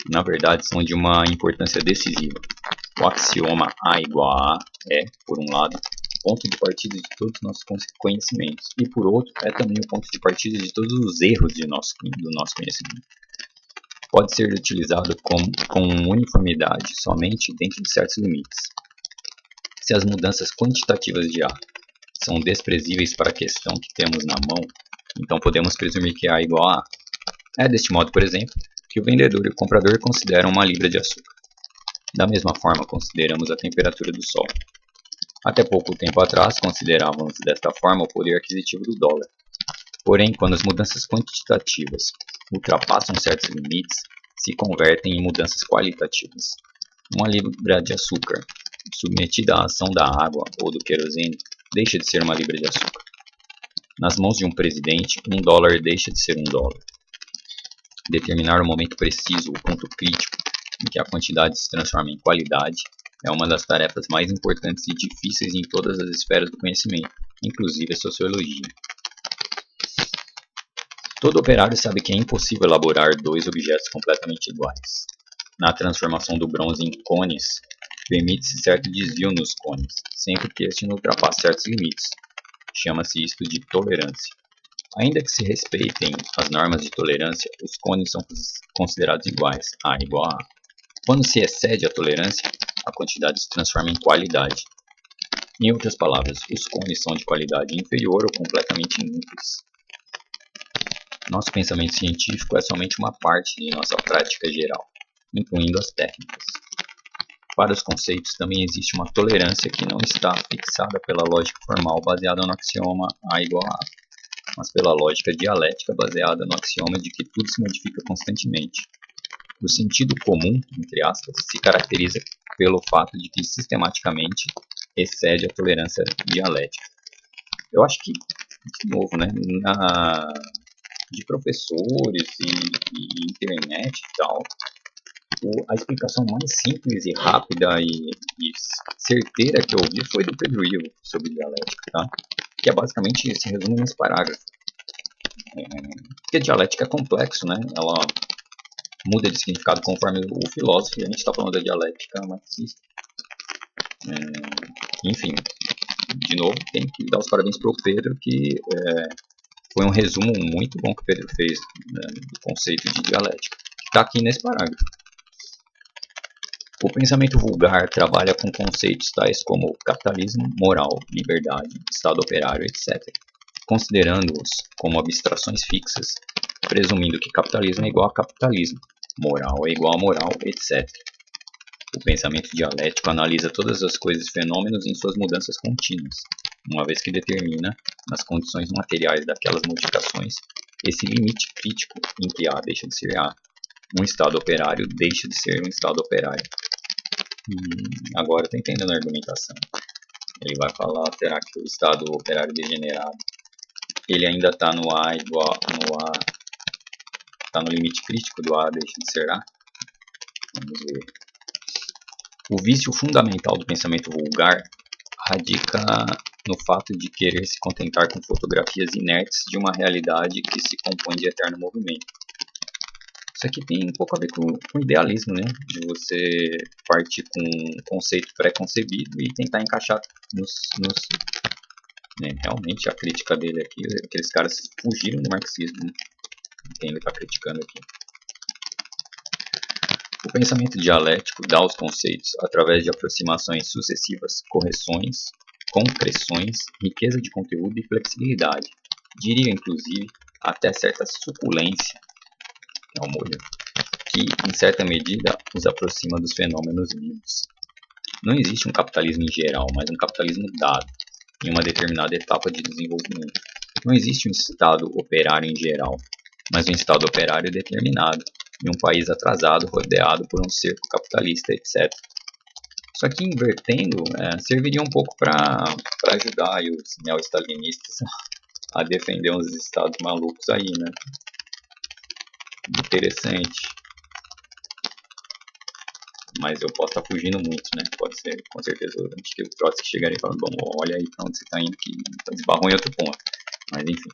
Na verdade, são de uma importância decisiva. O axioma A igual a A é, por um lado, ponto de partida de todos os nossos conhecimentos, e por outro, é também o ponto de partida de todos os erros do nosso conhecimento. Pode ser utilizado com uniformidade somente dentro de certos limites. Se as mudanças quantitativas de A são desprezíveis para a questão que temos na mão, então podemos presumir que A é igual a A. É deste modo, por exemplo, que o vendedor e o comprador consideram uma libra de açúcar. Da mesma forma, consideramos a temperatura do Sol. Até pouco tempo atrás, considerávamos desta forma o poder aquisitivo do dólar. Porém, quando as mudanças quantitativas ultrapassam certos limites, se convertem em mudanças qualitativas. Uma libra de açúcar, submetida à ação da água ou do querosene, deixa de ser uma libra de açúcar. Nas mãos de um presidente, $1 deixa de ser $1. Determinar o momento preciso, o ponto crítico, em que a quantidade se transforma em qualidade, é uma das tarefas mais importantes e difíceis em todas as esferas do conhecimento, inclusive a sociologia. Todo operário sabe que é impossível elaborar dois objetos completamente iguais. Na transformação do bronze em cones, permite-se certo desvio nos cones, sempre que este não ultrapasse certos limites. Chama-se isto de tolerância. Ainda que se respeitem as normas de tolerância, os cones são considerados iguais, A igual a A. Quando se excede a tolerância, a quantidade se transforma em qualidade. Em outras palavras, os cones são de qualidade inferior ou completamente inúteis. Nosso pensamento científico é somente uma parte de nossa prática geral, incluindo as técnicas. Para os conceitos também existe uma tolerância que não está fixada pela lógica formal baseada no axioma A igual a A, mas pela lógica dialética baseada no axioma de que tudo se modifica constantemente. O sentido comum, entre aspas, se caracteriza pelo fato de que sistematicamente excede a tolerância dialética. Eu acho que, de novo, né, de professores e internet e tal, a explicação mais simples e rápida e certeira que eu ouvi foi do Pedro Ivo sobre dialética, tá? Que é basicamente se resume nesse parágrafo. Porque a dialética é complexo, né? Ela muda de significado conforme o filósofo, e a gente está falando da dialética marxista. Enfim, de novo, tem que dar os parabéns para o Pedro, que foi um resumo muito bom que o Pedro fez, né, do conceito de dialética, que está aqui nesse parágrafo. O pensamento vulgar trabalha com conceitos tais como capitalismo, moral, liberdade, estado operário, etc., considerando-os como abstrações fixas, presumindo que capitalismo é igual a capitalismo, moral é igual a moral, etc. O pensamento dialético analisa todas as coisas e fenômenos em suas mudanças contínuas, uma vez que determina, nas condições materiais daquelas modificações, esse limite crítico em que A deixa de ser A. Um estado operário deixa de ser um estado operário. Agora estou entendendo a argumentação. Ele vai falar, será que o estado operário degenerado ele ainda está no A igual no A, está no limite crítico do A deixa de ser A? Vamos ver. O vício fundamental do pensamento vulgar radica no fato de querer se contentar com fotografias inertes de uma realidade que se compõe de eterno movimento. Isso aqui tem um pouco a ver com idealismo, né? De você partir com um conceito pré-concebido e tentar encaixar né? Realmente a crítica dele aqui, aqueles caras fugiram do marxismo, né? Quem ele está criticando aqui. O pensamento dialético dá aos conceitos, através de aproximações sucessivas, correções, concreções, riqueza de conteúdo e flexibilidade. Diria, inclusive, até certa suculência, é um molho, que, em certa medida, os aproxima dos fenômenos vivos. Não existe um capitalismo em geral, mas um capitalismo dado, em uma determinada etapa de desenvolvimento. Não existe um estado operário em geral, mas um estado operário determinado, em um país atrasado, rodeado por um cerco capitalista, etc. Isso aqui, invertendo, serviria um pouco para ajudar aí os neo-stalinistas a defender uns estados malucos aí, né? Interessante. Mas eu posso estar fugindo muito, né? Pode ser, com certeza, antes que o Trotsky chegaria falando, bom, olha aí para onde você está indo, que esbarrou em outro ponto. Mas enfim.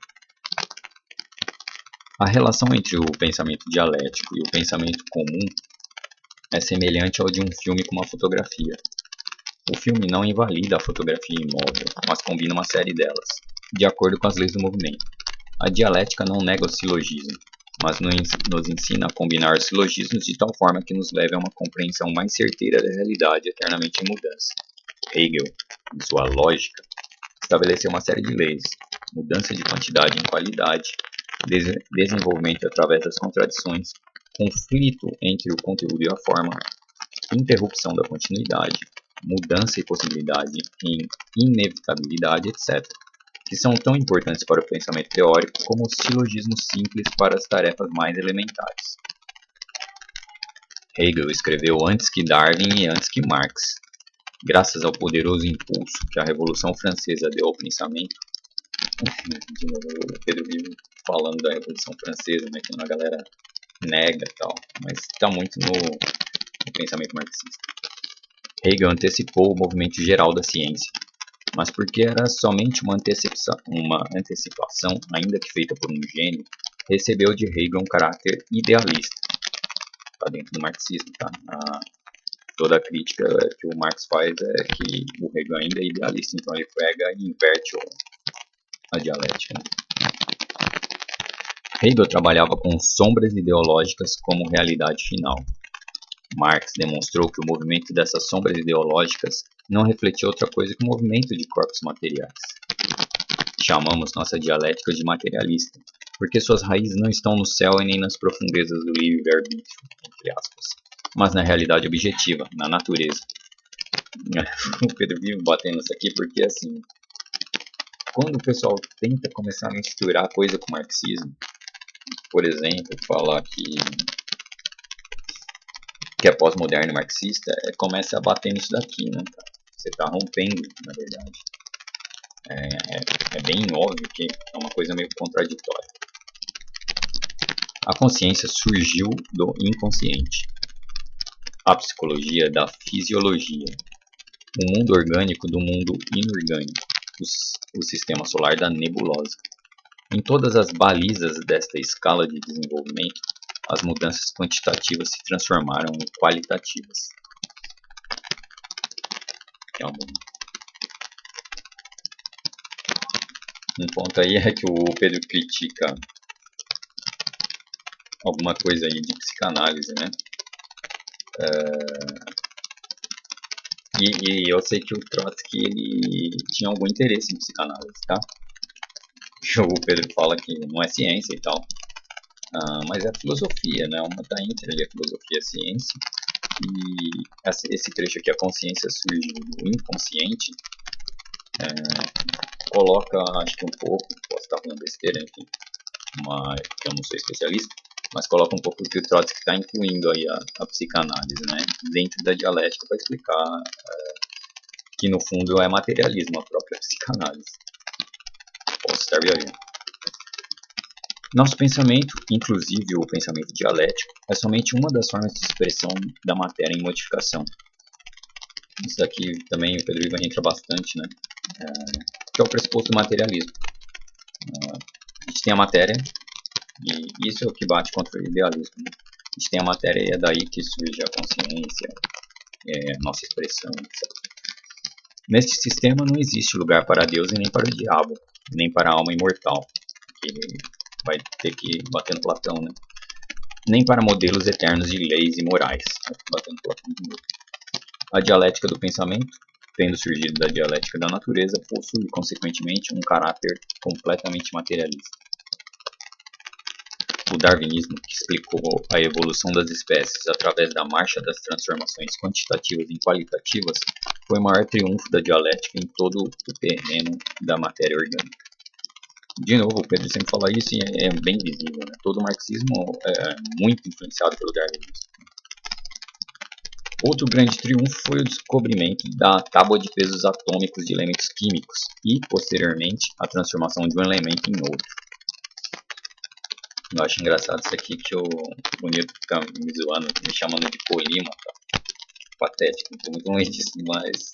A relação entre o pensamento dialético e o pensamento comum é semelhante ao de um filme com uma fotografia. O filme não invalida a fotografia imóvel, mas combina uma série delas, de acordo com as leis do movimento. A dialética não nega o silogismo, mas nos ensina a combinar os silogismos de tal forma que nos leve a uma compreensão mais certeira da realidade eternamente em mudança. Hegel, em sua lógica, estabeleceu uma série de leis: mudança de quantidade em qualidade, desenvolvimento através das contradições, conflito entre o conteúdo e a forma, interrupção da continuidade, mudança e possibilidade em inevitabilidade, etc., que são tão importantes para o pensamento teórico como os silogismos simples para as tarefas mais elementares. Hegel escreveu antes que Darwin e antes que Marx. Graças ao poderoso impulso que a Revolução Francesa deu ao pensamento, de novo o Pedro vive falando da Revolução Francesa, né, que a galera nega e tal, mas está muito no pensamento marxista. Hegel antecipou o movimento geral da ciência, mas porque era somente uma antecipação, ainda que feita por um gênio, recebeu de Hegel um caráter idealista. Está dentro do marxismo, tá? Toda a crítica que o Marx faz é que o Hegel ainda é idealista, então ele pega e inverte a dialética. Né? Hegel trabalhava com sombras ideológicas como realidade final. Marx demonstrou que o movimento dessas sombras ideológicas não refletia outra coisa que o movimento de corpos materiais. Chamamos nossa dialética de materialista, porque suas raízes não estão no céu e nem nas profundezas do livre-arbítrio, entre aspas, mas na realidade objetiva, na natureza. O Pedro vive batendo isso aqui porque, assim, quando o pessoal tenta começar a misturar coisa com marxismo, por exemplo, falar que é pós-moderno marxista, começa a bater nisso daqui, né? Você está rompendo, na verdade. É bem óbvio que é uma coisa meio contraditória. A consciência surgiu do inconsciente. A psicologia da fisiologia. O mundo orgânico do mundo inorgânico. O sistema solar da nebulosa. Em todas as balizas desta escala de desenvolvimento, as mudanças quantitativas se transformaram em qualitativas. Um ponto aí é que o Pedro critica alguma coisa aí de psicanálise, né? E eu sei que o Trotsky ele tinha algum interesse em psicanálise, tá? O Pedro fala que não é ciência e tal. mas é filosofia, né? Tá entre ali a filosofia e a ciência. E esse trecho aqui, a consciência surge do inconsciente, coloca, acho que um pouco, posso estar falando besteira, enfim, mas eu não sou especialista, mas coloca um pouco que o Trotsky está incluindo aí a psicanálise, né, dentro da dialética para explicar que no fundo é materialismo a própria psicanálise. Posso estar viajando. Nosso pensamento, inclusive o pensamento dialético, é somente uma das formas de expressão da matéria em modificação. Isso daqui também o Pedro Ivan entra bastante, né? Que é o pressuposto do materialismo. A gente tem a matéria, e isso é o que bate contra o idealismo. Né? A gente tem a matéria e é daí que surge a consciência, a nossa expressão, etc. Neste sistema não existe lugar para Deus e nem para o diabo, nem para a alma imortal, que vai ter que bater no Platão, né? Nem para modelos eternos de leis e morais, batendo no Platão de novo. A dialética do pensamento, tendo surgido da dialética da natureza, possui, consequentemente, um caráter completamente materialista. O darwinismo, que explicou a evolução das espécies através da marcha das transformações quantitativas em qualitativas, foi o maior triunfo da dialética em todo o terreno da matéria orgânica. De novo, o Pedro sempre fala isso e é bem visível, né? Todo o marxismo é muito influenciado pelo darwinismo. Outro grande triunfo foi o descobrimento da tábua de pesos atômicos de elementos químicos e, posteriormente, a transformação de um elemento em outro. Eu acho engraçado isso aqui que o Newton fica me zoando, me chamando de polímata. Patético, estou muito longe disso, mas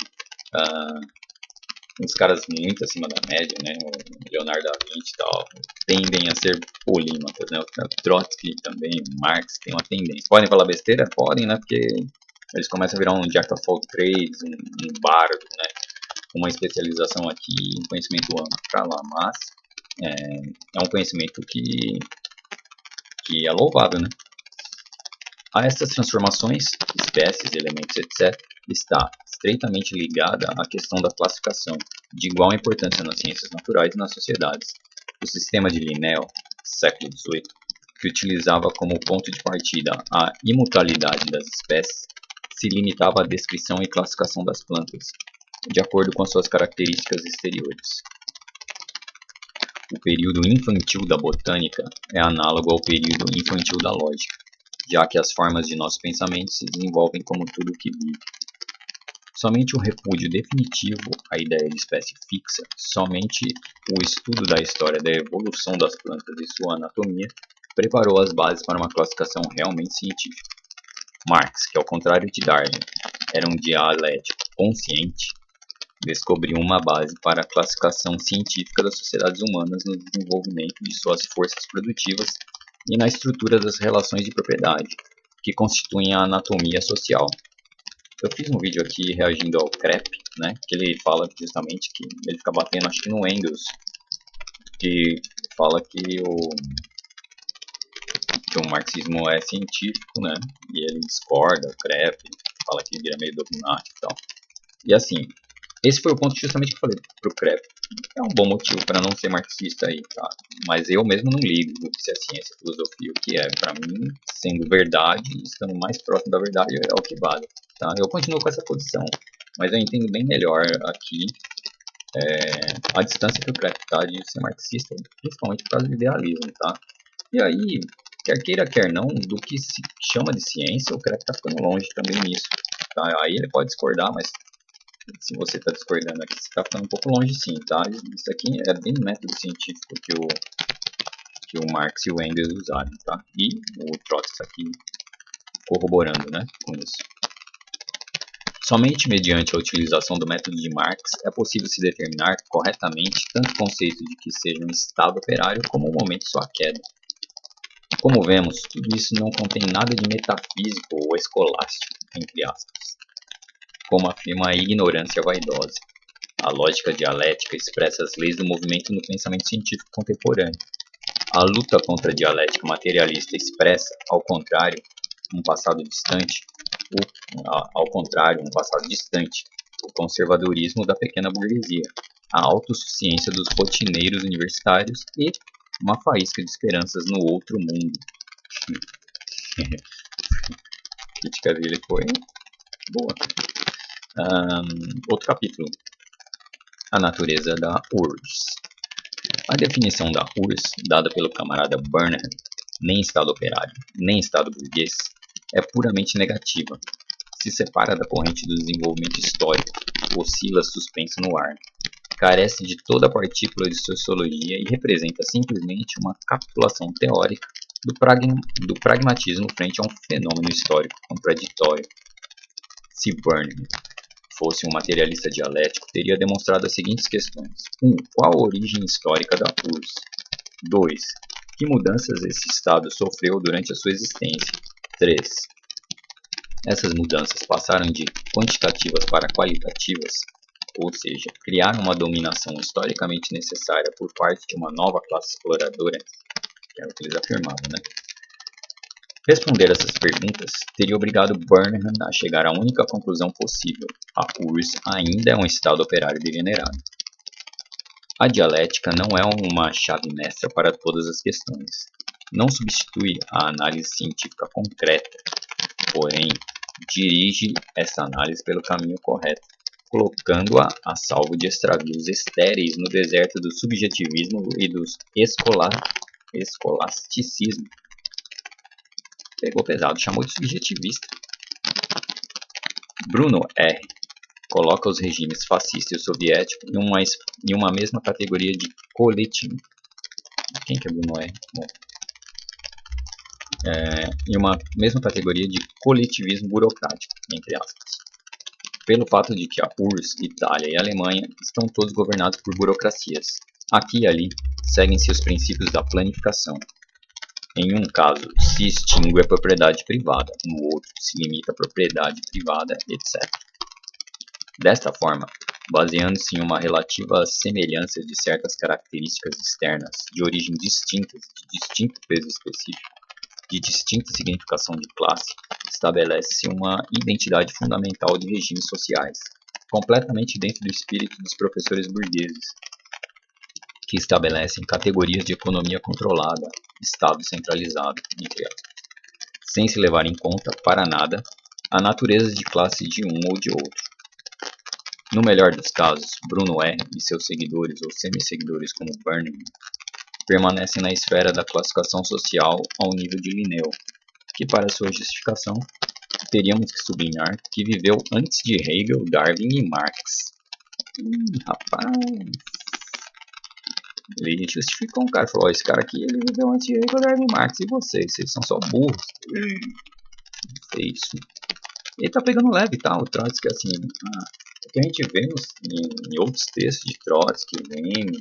uns caras muito acima da média, né, o Leonardo da Vinci e tal, tendem a ser polímatas, né, o Trotsky também, o Marx tem uma tendência. Podem falar besteira? Podem, né, porque eles começam a virar um jack of all trades, um bardo, né, uma especialização aqui em conhecimento amplo para lá, mas é um conhecimento que é louvável, né. A essas transformações, espécies, elementos, etc., está estreitamente ligada à questão da classificação, de igual importância nas ciências naturais e nas sociedades. O sistema de Linneo, século XVIII, que utilizava como ponto de partida a imutabilidade das espécies, se limitava à descrição e classificação das plantas, de acordo com as suas características exteriores. O período infantil da botânica é análogo ao período infantil da lógica, já que as formas de nosso pensamento se desenvolvem como tudo que vive. Somente o repúdio definitivo à ideia de espécie fixa, somente o estudo da história da evolução das plantas e sua anatomia, preparou as bases para uma classificação realmente científica. Marx, que ao contrário de Darwin, era um dialético consciente, descobriu uma base para a classificação científica das sociedades humanas no desenvolvimento de suas forças produtivas e na estrutura das relações de propriedade, que constituem a anatomia social. Eu fiz um vídeo aqui reagindo ao Krepp, né, que ele fala justamente que ele fica batendo, acho que no Engels, que fala que o marxismo é científico, né, e ele discorda, o Krepp fala que ele é meio dogmático e tal. E assim, esse foi o ponto justamente que eu falei pro Krepp. É um bom motivo para não ser marxista aí, tá? Mas eu mesmo não ligo se é ciência, filosofia, o que é. Para mim, sendo verdade, estando mais próximo da verdade, é o que vale, tá? Eu continuo com essa posição, mas eu entendo bem melhor aqui a distância que o Krepp tá de ser marxista, principalmente por causa do idealismo, tá? E aí, quer queira, quer não, do que se chama de ciência, o Krepp tá ficando longe também nisso, tá? Aí ele pode discordar, mas se você está discordando aqui, você está ficando um pouco longe sim, tá? Isso aqui é bem método científico que o Marx e o Engels usaram, tá? E o Trotsky aqui corroborando, né, com isso. Somente mediante a utilização do método de Marx é possível se determinar corretamente tanto o conceito de que seja um estado operário como o momento de sua queda. Como vemos, tudo isso não contém nada de metafísico ou escolástico, entre aspas, como afirma a ignorância vaidosa. A lógica dialética expressa as leis do movimento no pensamento científico contemporâneo. A luta contra a dialética materialista expressa, ao contrário, um passado distante, o conservadorismo da pequena burguesia, a autossuficiência dos rotineiros universitários e uma faísca de esperanças no outro mundo. A crítica dele foi boa. Outro capítulo. A natureza da URSS. A definição da URSS, dada pelo camarada Burnham, nem Estado operário, nem Estado burguês, é puramente negativa. Se separa da corrente do desenvolvimento histórico, oscila suspenso no ar, carece de toda partícula de sociologia e representa simplesmente uma capitulação teórica do pragmatismo frente a um fenômeno histórico contraditório. Se Burnham fosse um materialista dialético, teria demonstrado as seguintes questões. 1. Qual a origem histórica da URSS? 2. Que mudanças esse Estado sofreu durante a sua existência? 3. Essas mudanças passaram de quantitativas para qualitativas, ou seja, criaram uma dominação historicamente necessária por parte de uma nova classe exploradora, que era o que eles afirmavam, né? Responder essas perguntas teria obrigado Burnham a chegar à única conclusão possível: a URSS ainda é um Estado operário degenerado. A dialética não é uma chave mestra para todas as questões. Não substitui a análise científica concreta, porém, dirige essa análise pelo caminho correto, colocando-a a salvo de extravios estéreis no deserto do subjetivismo e do escolasticismo. Pegou pesado, chamou de subjetivista. Bruno R. coloca os regimes fascista e soviético em uma mesma categoria de coletivismo. Quem que é Bruno R? Bom. Em uma mesma categoria de coletivismo burocrático, entre aspas. Pelo fato de que a URSS, Itália e Alemanha estão todos governados por burocracias. Aqui e ali seguem-se os princípios da planificação. Em um caso, se extingue a propriedade privada, no outro, se limita a propriedade privada, etc. Desta forma, baseando-se em uma relativa semelhança de certas características externas, de origem distintas, de distinto peso específico, de distinta significação de classe, estabelece-se uma identidade fundamental de regimes sociais, completamente dentro do espírito dos professores burgueses, que estabelecem categorias de economia controlada, Estado centralizado, entre elas, sem se levar em conta, para nada, a natureza de classe de um ou de outro. No melhor dos casos, Bruno R. e seus seguidores ou semi-seguidores como Burnham permanecem na esfera da classificação social ao nível de Linneu, que para sua justificação teríamos que sublinhar que viveu antes de Hegel, Darwin e Marx. Rapaz, ele justificou um cara, falou, esse cara aqui ele viveu antes de Hegel, Darwin e Marx, e vocês são só burros. É isso. Ele tá pegando leve, tá? O Trotsky, assim, o que a gente vê em outros textos de Trotsky, Lenin,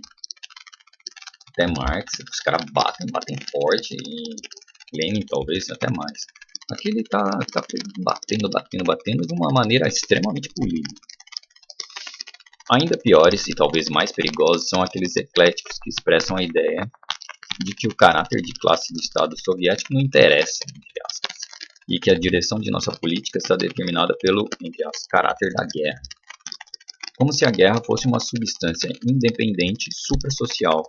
até Marx, os caras batem forte, e Lenin talvez até mais. Aqui ele tá batendo de uma maneira extremamente polida. Ainda piores e talvez mais perigosos são aqueles ecléticos que expressam a ideia de que o caráter de classe do Estado soviético não interessa, entre aspas, e que a direção de nossa política está determinada pelo, entre aspas, caráter da guerra. Como se a guerra fosse uma substância independente suprassocial,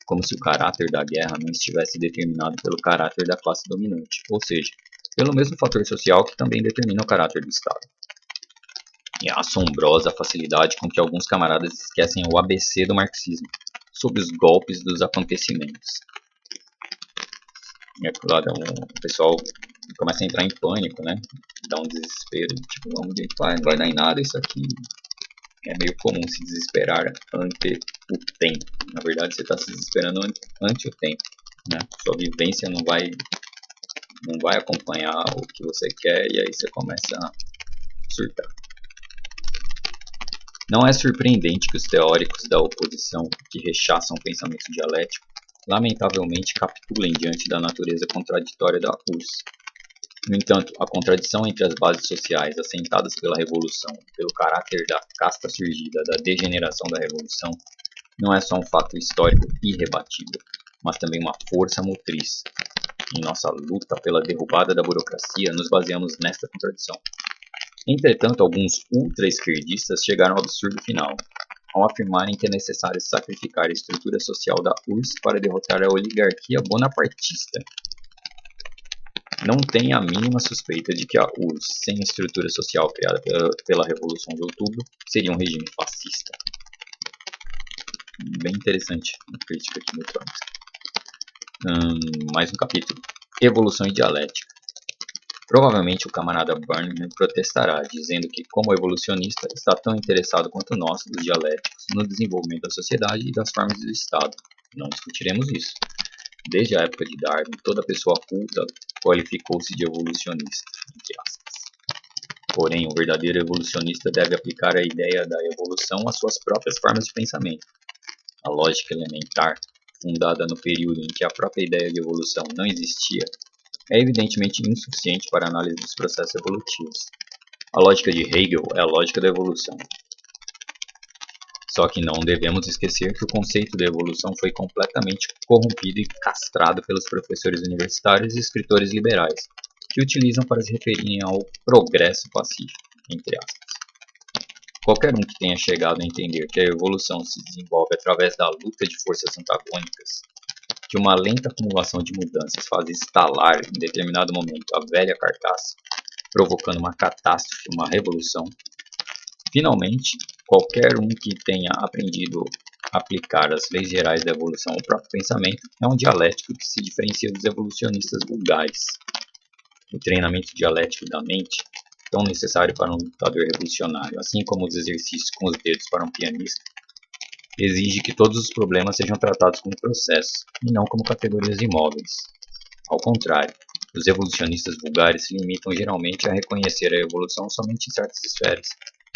como se o caráter da guerra não estivesse determinado pelo caráter da classe dominante, ou seja, pelo mesmo fator social que também determina o caráter do Estado. É assombrosa a facilidade com que alguns camaradas esquecem o ABC do marxismo, sob os golpes dos acontecimentos. É claro, o pessoal começa a entrar em pânico, né? Dá um desespero, tipo, vamos ver, não vai dar em nada isso aqui. É meio comum se desesperar ante o tempo. Na verdade, você está se desesperando ante o tempo, né? Sua vivência não vai acompanhar o que você quer e aí você começa a surtar. Não é surpreendente que os teóricos da oposição, que rechaçam o pensamento dialético, lamentavelmente capitulem diante da natureza contraditória da URSS. No entanto, a contradição entre as bases sociais assentadas pela Revolução, pelo caráter da casta surgida da degeneração da Revolução, não é só um fato histórico irrebatível, mas também uma força motriz. Em nossa luta pela derrubada da burocracia, nos baseamos nesta contradição. Entretanto, alguns ultra-esquerdistas chegaram ao absurdo final. ao afirmarem que é necessário sacrificar a estrutura social da URSS para derrotar a oligarquia bonapartista. Não tem a mínima suspeita de que a URSS, sem a estrutura social criada pela Revolução de Outubro, seria um regime fascista. Bem interessante a crítica aqui do Trotsky. Mais um capítulo. Evolução e dialética. Provavelmente o camarada Burnham protestará, dizendo que, como evolucionista, está tão interessado quanto nós, os dialéticos, no desenvolvimento da sociedade e das formas do Estado. Não discutiremos isso. Desde a época de Darwin, toda pessoa culta qualificou-se de evolucionista, entre aspas. Porém, o verdadeiro evolucionista deve aplicar a ideia da evolução às suas próprias formas de pensamento. A lógica elementar, fundada no período em que a própria ideia de evolução não existia, é evidentemente insuficiente para a análise dos processos evolutivos. A lógica de Hegel é a lógica da evolução. Só que não devemos esquecer que o conceito da evolução foi completamente corrompido e castrado pelos professores universitários e escritores liberais, que utilizam para se referirem ao progresso pacífico, entre aspas. Qualquer um que tenha chegado a entender que a evolução se desenvolve através da luta de forças antagônicas, que uma lenta acumulação de mudanças faz estalar em determinado momento a velha carcaça, provocando uma catástrofe, uma revolução. Finalmente, qualquer um que tenha aprendido a aplicar as leis gerais da evolução ao próprio pensamento é um dialético que se diferencia dos evolucionistas vulgares. O treinamento dialético da mente, tão necessário para um lutador revolucionário, assim como os exercícios com os dedos para um pianista, exige que todos os problemas sejam tratados como processos e não como categorias imóveis. Ao contrário, os evolucionistas vulgares se limitam geralmente a reconhecer a evolução somente em certas esferas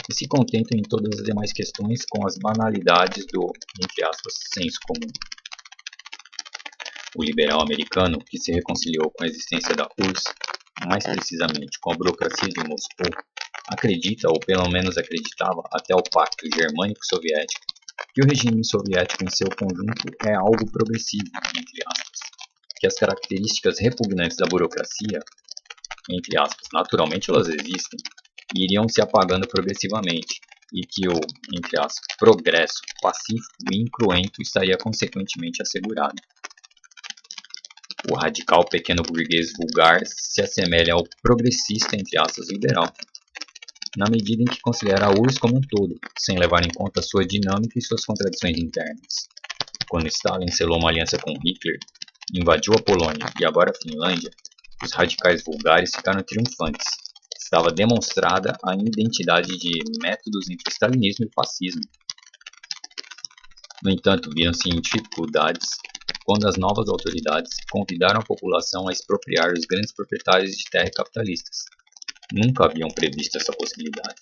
e se contentam em todas as demais questões com as banalidades do, entre aspas, senso comum. O liberal americano, que se reconciliou com a existência da URSS, mais precisamente com a burocracia de Moscou, acredita, ou pelo menos acreditava até o Pacto Germânico-Soviético, que o regime soviético em seu conjunto é algo progressivo, entre aspas, que as características repugnantes da burocracia, entre aspas, naturalmente elas existem, e iriam se apagando progressivamente, e que o, entre aspas, progresso pacífico e incruento estaria consequentemente assegurado. O radical pequeno burguês vulgar se assemelha ao progressista, entre aspas, liberal, na medida em que considera a URSS como um todo, sem levar em conta sua dinâmica e suas contradições internas. Quando Stalin selou uma aliança com Hitler, invadiu a Polônia e agora a Finlândia, os radicais vulgares ficaram triunfantes. Estava demonstrada a identidade de métodos entre stalinismo e fascismo. No entanto, viram-se em dificuldades quando as novas autoridades convidaram a população a expropriar os grandes proprietários de terra capitalistas. Nunca haviam previsto essa possibilidade.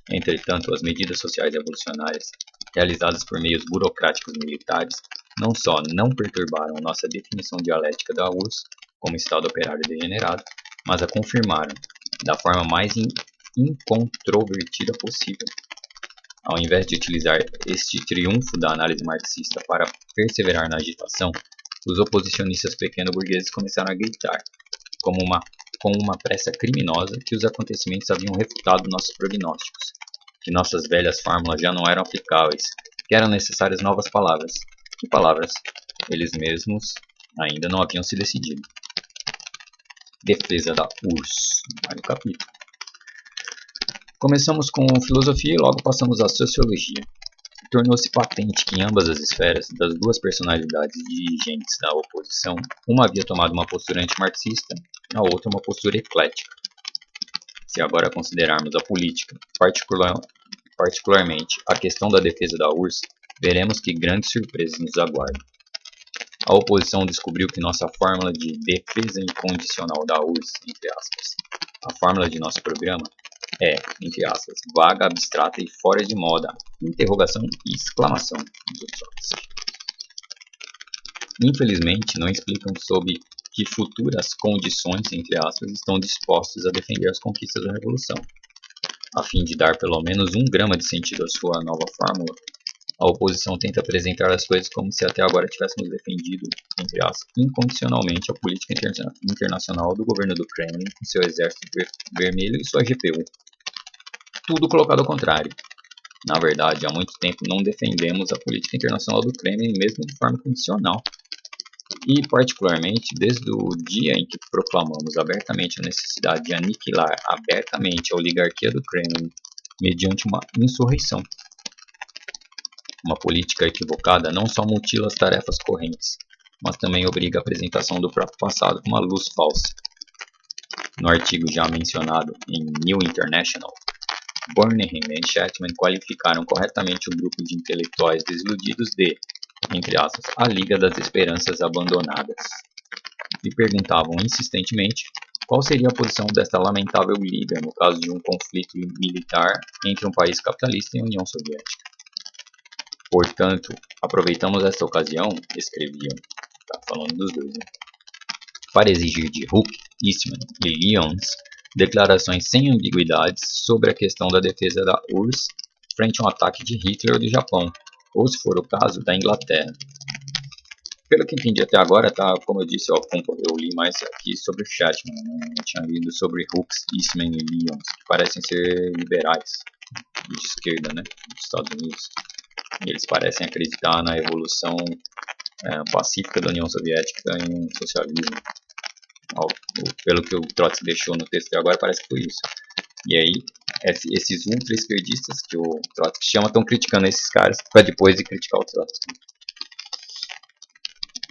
Entretanto, as medidas sociais revolucionárias, realizadas por meios burocráticos militares, não só não perturbaram nossa definição dialética da URSS como Estado operário degenerado, mas a confirmaram da forma mais incontrovertida possível. Ao invés de utilizar este triunfo da análise marxista para perseverar na agitação, os oposicionistas pequeno-burgueses começaram a gritar, com uma pressa criminosa, que os acontecimentos haviam refutado nossos prognósticos, que nossas velhas fórmulas já não eram aplicáveis, que eram necessárias novas palavras. Que palavras? Eles mesmos ainda não haviam se decidido. Defesa da URSS, mais um capítulo. Começamos com filosofia e logo passamos à sociologia. Tornou-se patente que em ambas as esferas das duas personalidades dirigentes da oposição, uma havia tomado uma postura antimarxista, a outra uma postura eclética. Se agora considerarmos a política, particularmente a questão da defesa da URSS, veremos que grandes surpresas nos aguardam. A oposição descobriu que nossa fórmula de defesa incondicional da URSS, entre aspas, a fórmula de nosso programa, é, entre aspas, vaga, abstrata e fora de moda, interrogação e exclamação do Trotsky. Infelizmente, não explicam sob que futuras condições, entre aspas, estão dispostos a defender as conquistas da Revolução. A fim de dar pelo menos 1 grama de sentido à sua nova fórmula, a oposição tenta apresentar as coisas como se até agora tivéssemos defendido, entre aspas, incondicionalmente a política internacional do governo do Kremlin com seu exército vermelho e sua GPU. Tudo colocado ao contrário. Na verdade, há muito tempo não defendemos a política internacional do Kremlin, mesmo de forma condicional. E, particularmente, desde o dia em que proclamamos abertamente a necessidade de aniquilar abertamente a oligarquia do Kremlin mediante uma insurreição. Uma política equivocada não só mutila as tarefas correntes, mas também obriga a apresentação do próprio passado com uma luz falsa. No artigo já mencionado em New International, Burnham e Chapman qualificaram corretamente o grupo de intelectuais desiludidos de, entre aspas, a Liga das Esperanças Abandonadas, e perguntavam insistentemente qual seria a posição desta lamentável liga no caso de um conflito militar entre um país capitalista e a União Soviética. Portanto, aproveitamos esta ocasião, escreviam, falando dos dois, para exigir de Hooke, Eastman e Lyons declarações sem ambiguidades sobre a questão da defesa da URSS frente a um ataque de Hitler ou do Japão, ou, se for o caso, da Inglaterra. Pelo que entendi até agora, tá, como eu disse, eu li mais aqui sobre o Chapman, né? Eu tinha lido sobre Hooke, Eastman e Lyons, que parecem ser liberais, de esquerda, né, dos Estados Unidos. E eles parecem acreditar na evolução pacífica da União Soviética em um socialismo. Pelo que o Trotsky deixou no texto de agora, parece que foi isso. E aí, esses ultra-esquerdistas que o Trotsky chama estão criticando esses caras para depois de criticar o Trotsky.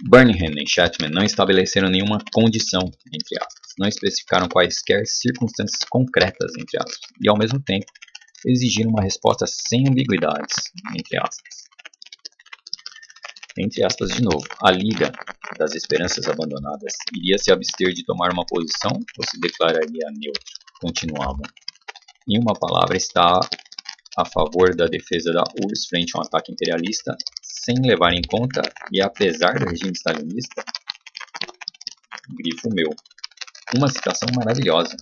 Burnham e Chapman não estabeleceram nenhuma condição, entre aspas, não especificaram quaisquer circunstâncias concretas, entre aspas, e ao mesmo tempo exigiram uma resposta sem ambiguidades, entre aspas. Entre aspas de novo, a Liga das Esperanças Abandonadas iria se abster de tomar uma posição ou se declararia neutro? Continuavam. Em uma palavra, está a favor da defesa da URSS frente a um ataque imperialista, sem levar em conta e apesar do regime stalinista? Grifo meu. Uma citação maravilhosa.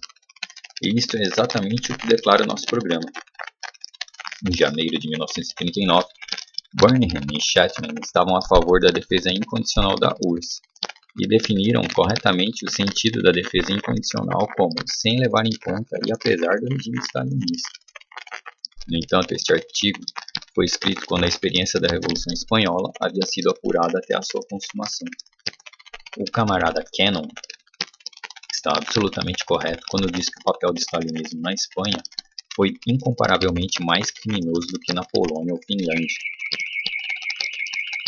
E isto é exatamente o que declara o nosso programa. Em janeiro de 1939, Burnham e Chapman estavam a favor da defesa incondicional da URSS e definiram corretamente o sentido da defesa incondicional como sem levar em conta e apesar do regime stalinista. No entanto, este artigo foi escrito quando a experiência da Revolução Espanhola havia sido apurada até a sua consumação. O camarada Cannon está absolutamente correto quando diz que o papel do stalinismo na Espanha foi incomparavelmente mais criminoso do que na Polônia ou Finlândia.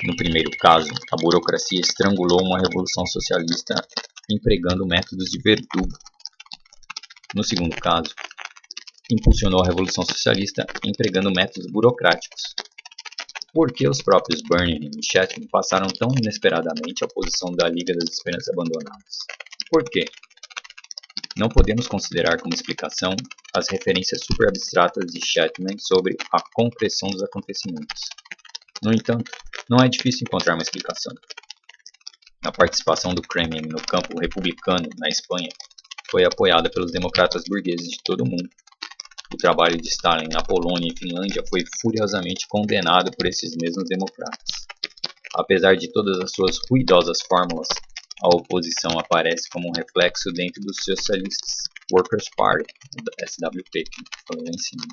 No primeiro caso, a burocracia estrangulou uma revolução socialista empregando métodos de verdugo. No segundo caso, impulsionou a revolução socialista empregando métodos burocráticos. Por que os próprios Burnham e Chapman passaram tão inesperadamente à posição da Liga das Esperanças Abandonadas? Por quê? Não podemos considerar como explicação as referências super abstratas de Chapman sobre a concreção dos acontecimentos. No entanto, não é difícil encontrar uma explicação. A participação do Kremlin no campo republicano na Espanha foi apoiada pelos democratas burgueses de todo o mundo. O trabalho de Stalin na Polônia e Finlândia foi furiosamente condenado por esses mesmos democratas. Apesar de todas as suas ruidosas fórmulas, a oposição aparece como um reflexo dentro dos socialistas, Workers' Party, SWP, que falou lá em cima,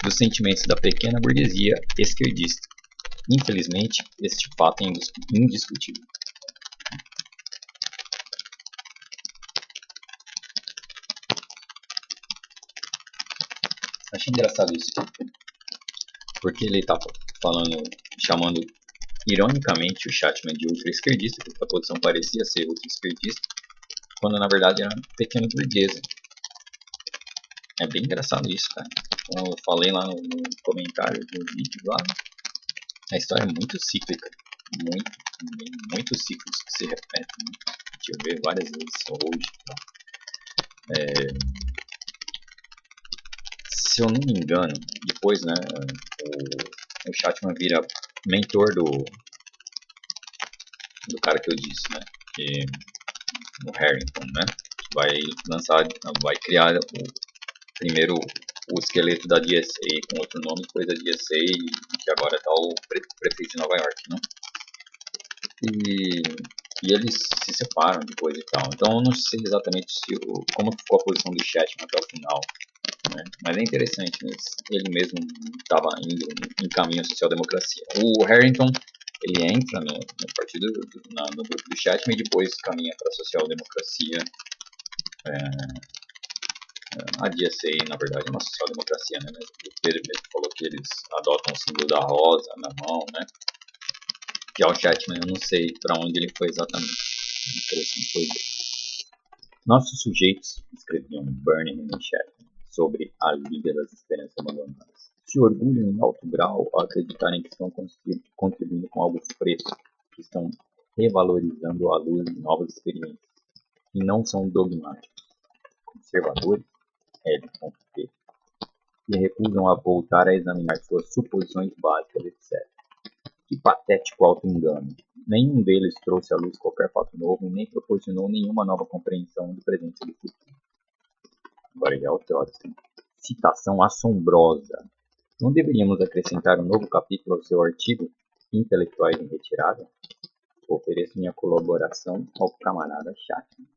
dos sentimentos da pequena burguesia esquerdista. Infelizmente, este fato é indiscutível. Achei engraçado isso, porque ele está chamando ironicamente o Chapman de ultra-esquerdista, porque a posição parecia ser ultra-esquerdista, quando na verdade era pequeno burguesa. É bem engraçado isso, cara. Como eu falei lá no comentário do vídeo lá, a história é muito cíclica, muitos ciclos que se repetem, né? A gente vê várias vezes hoje. Se eu não me engano, depois, né, o Chapman vira mentor do cara que eu disse, né, que, o Harrington, né, vai criar primeiro o esqueleto da DSA com outro nome, depois da DSA, que agora está o prefeito de Nova York, né? E eles se separam depois e tal. Então eu não sei exatamente como ficou a posição do Chapman até o final. né? Mas é interessante, né? Ele mesmo estava indo em caminho à social-democracia. O Harrington, ele entra no partido, no grupo do Chatman e depois caminha para a social-democracia. A DSA, na verdade, é uma social-democracia, né? Mas o Pedro mesmo falou que eles adotam o símbolo da rosa na mão, né? Que é o Chatman, eu não sei para onde ele foi exatamente. Interessante coisa. Nossos sujeitos escreviam Burning e Chatman sobre a Liga das Esperanças Abandonadas. Se orgulham em alto grau ao acreditarem que estão contribuindo com algo fresco, que estão revalorizando a luz de novas experiências, e não são dogmáticos, conservadores, L.P. e recusam a voltar a examinar suas suposições básicas, etc. Que patético auto-engano! Nenhum deles trouxe à luz qualquer fato novo e nem proporcionou nenhuma nova compreensão do presente e do futuro. Agora é o Trotsky. Citação assombrosa. Não deveríamos acrescentar um novo capítulo ao seu artigo Intelectuais em Retirada? Ofereço minha colaboração ao camarada Chatman.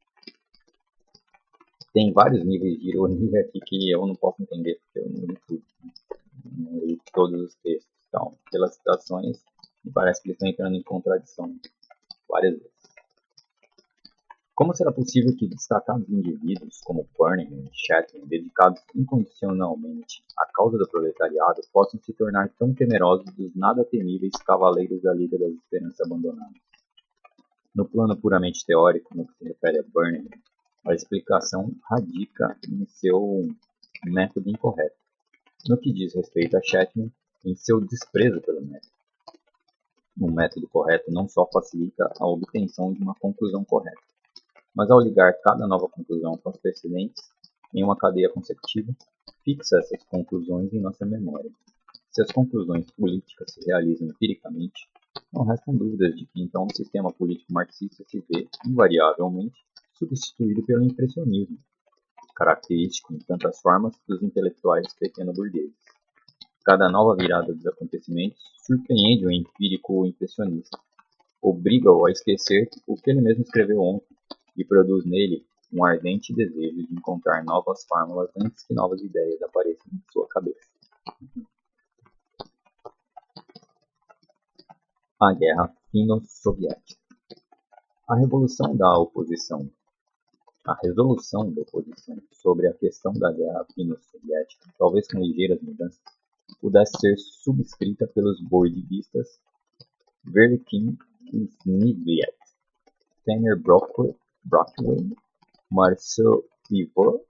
Tem vários níveis de ironia aqui que eu não posso entender porque eu não li tudo. Não li todos os textos. Então, pelas citações, me parece que eles estão entrando em contradição várias vezes. Como será possível que destacados indivíduos como Burning e Chatman, dedicados incondicionalmente à causa do proletariado, possam se tornar tão temerosos dos nada temíveis cavaleiros da Liga das Esperanças Abandonadas? No plano puramente teórico, no que se refere a Burning, a explicação radica em seu método incorreto. No que diz respeito a Chatman, em seu desprezo pelo método. Um método correto não só facilita a obtenção de uma conclusão correta, mas ao ligar cada nova conclusão com as precedentes em uma cadeia consecutiva, fixa essas conclusões em nossa memória. Se as conclusões políticas se realizam empiricamente, não restam dúvidas de que então o sistema político marxista se vê, invariavelmente, substituído pelo impressionismo, característico em tantas formas dos intelectuais pequeno-burgueses. Cada nova virada dos acontecimentos surpreende o empírico impressionista, obriga-o a esquecer o que ele mesmo escreveu ontem e produz nele um ardente desejo de encontrar novas fórmulas antes que novas ideias apareçam em sua cabeça. A Guerra Finno-Soviética. A resolução da oposição sobre a questão da Guerra Finno-Soviética, talvez com ligeiras mudanças, pudesse ser subscrita pelos bolchevistas Verkin Snivliet, Tanner Brockway, Marcel Pivot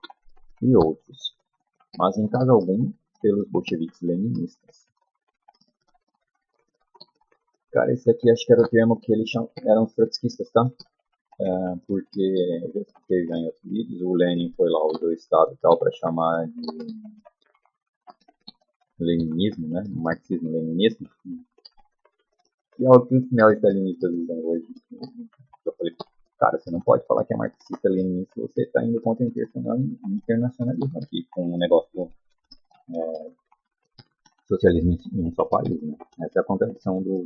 e outros, mas em caso algum pelos bolcheviques leninistas. Cara, esse aqui acho que era o termo que eles eram os trotskistas, tá? Porque eu expliquei já em outros vídeos, o Lenin foi lá, usou o Estado e tal para chamar de leninismo, né? Marxismo-leninismo. E é o que os neo-stalinistas usam hoje. Eu falei, cara, você não pode falar que é marxista-leninista, você está indo contra o internacionalismo aqui, com um negócio socialismo em um só país, né? Essa é a contradição do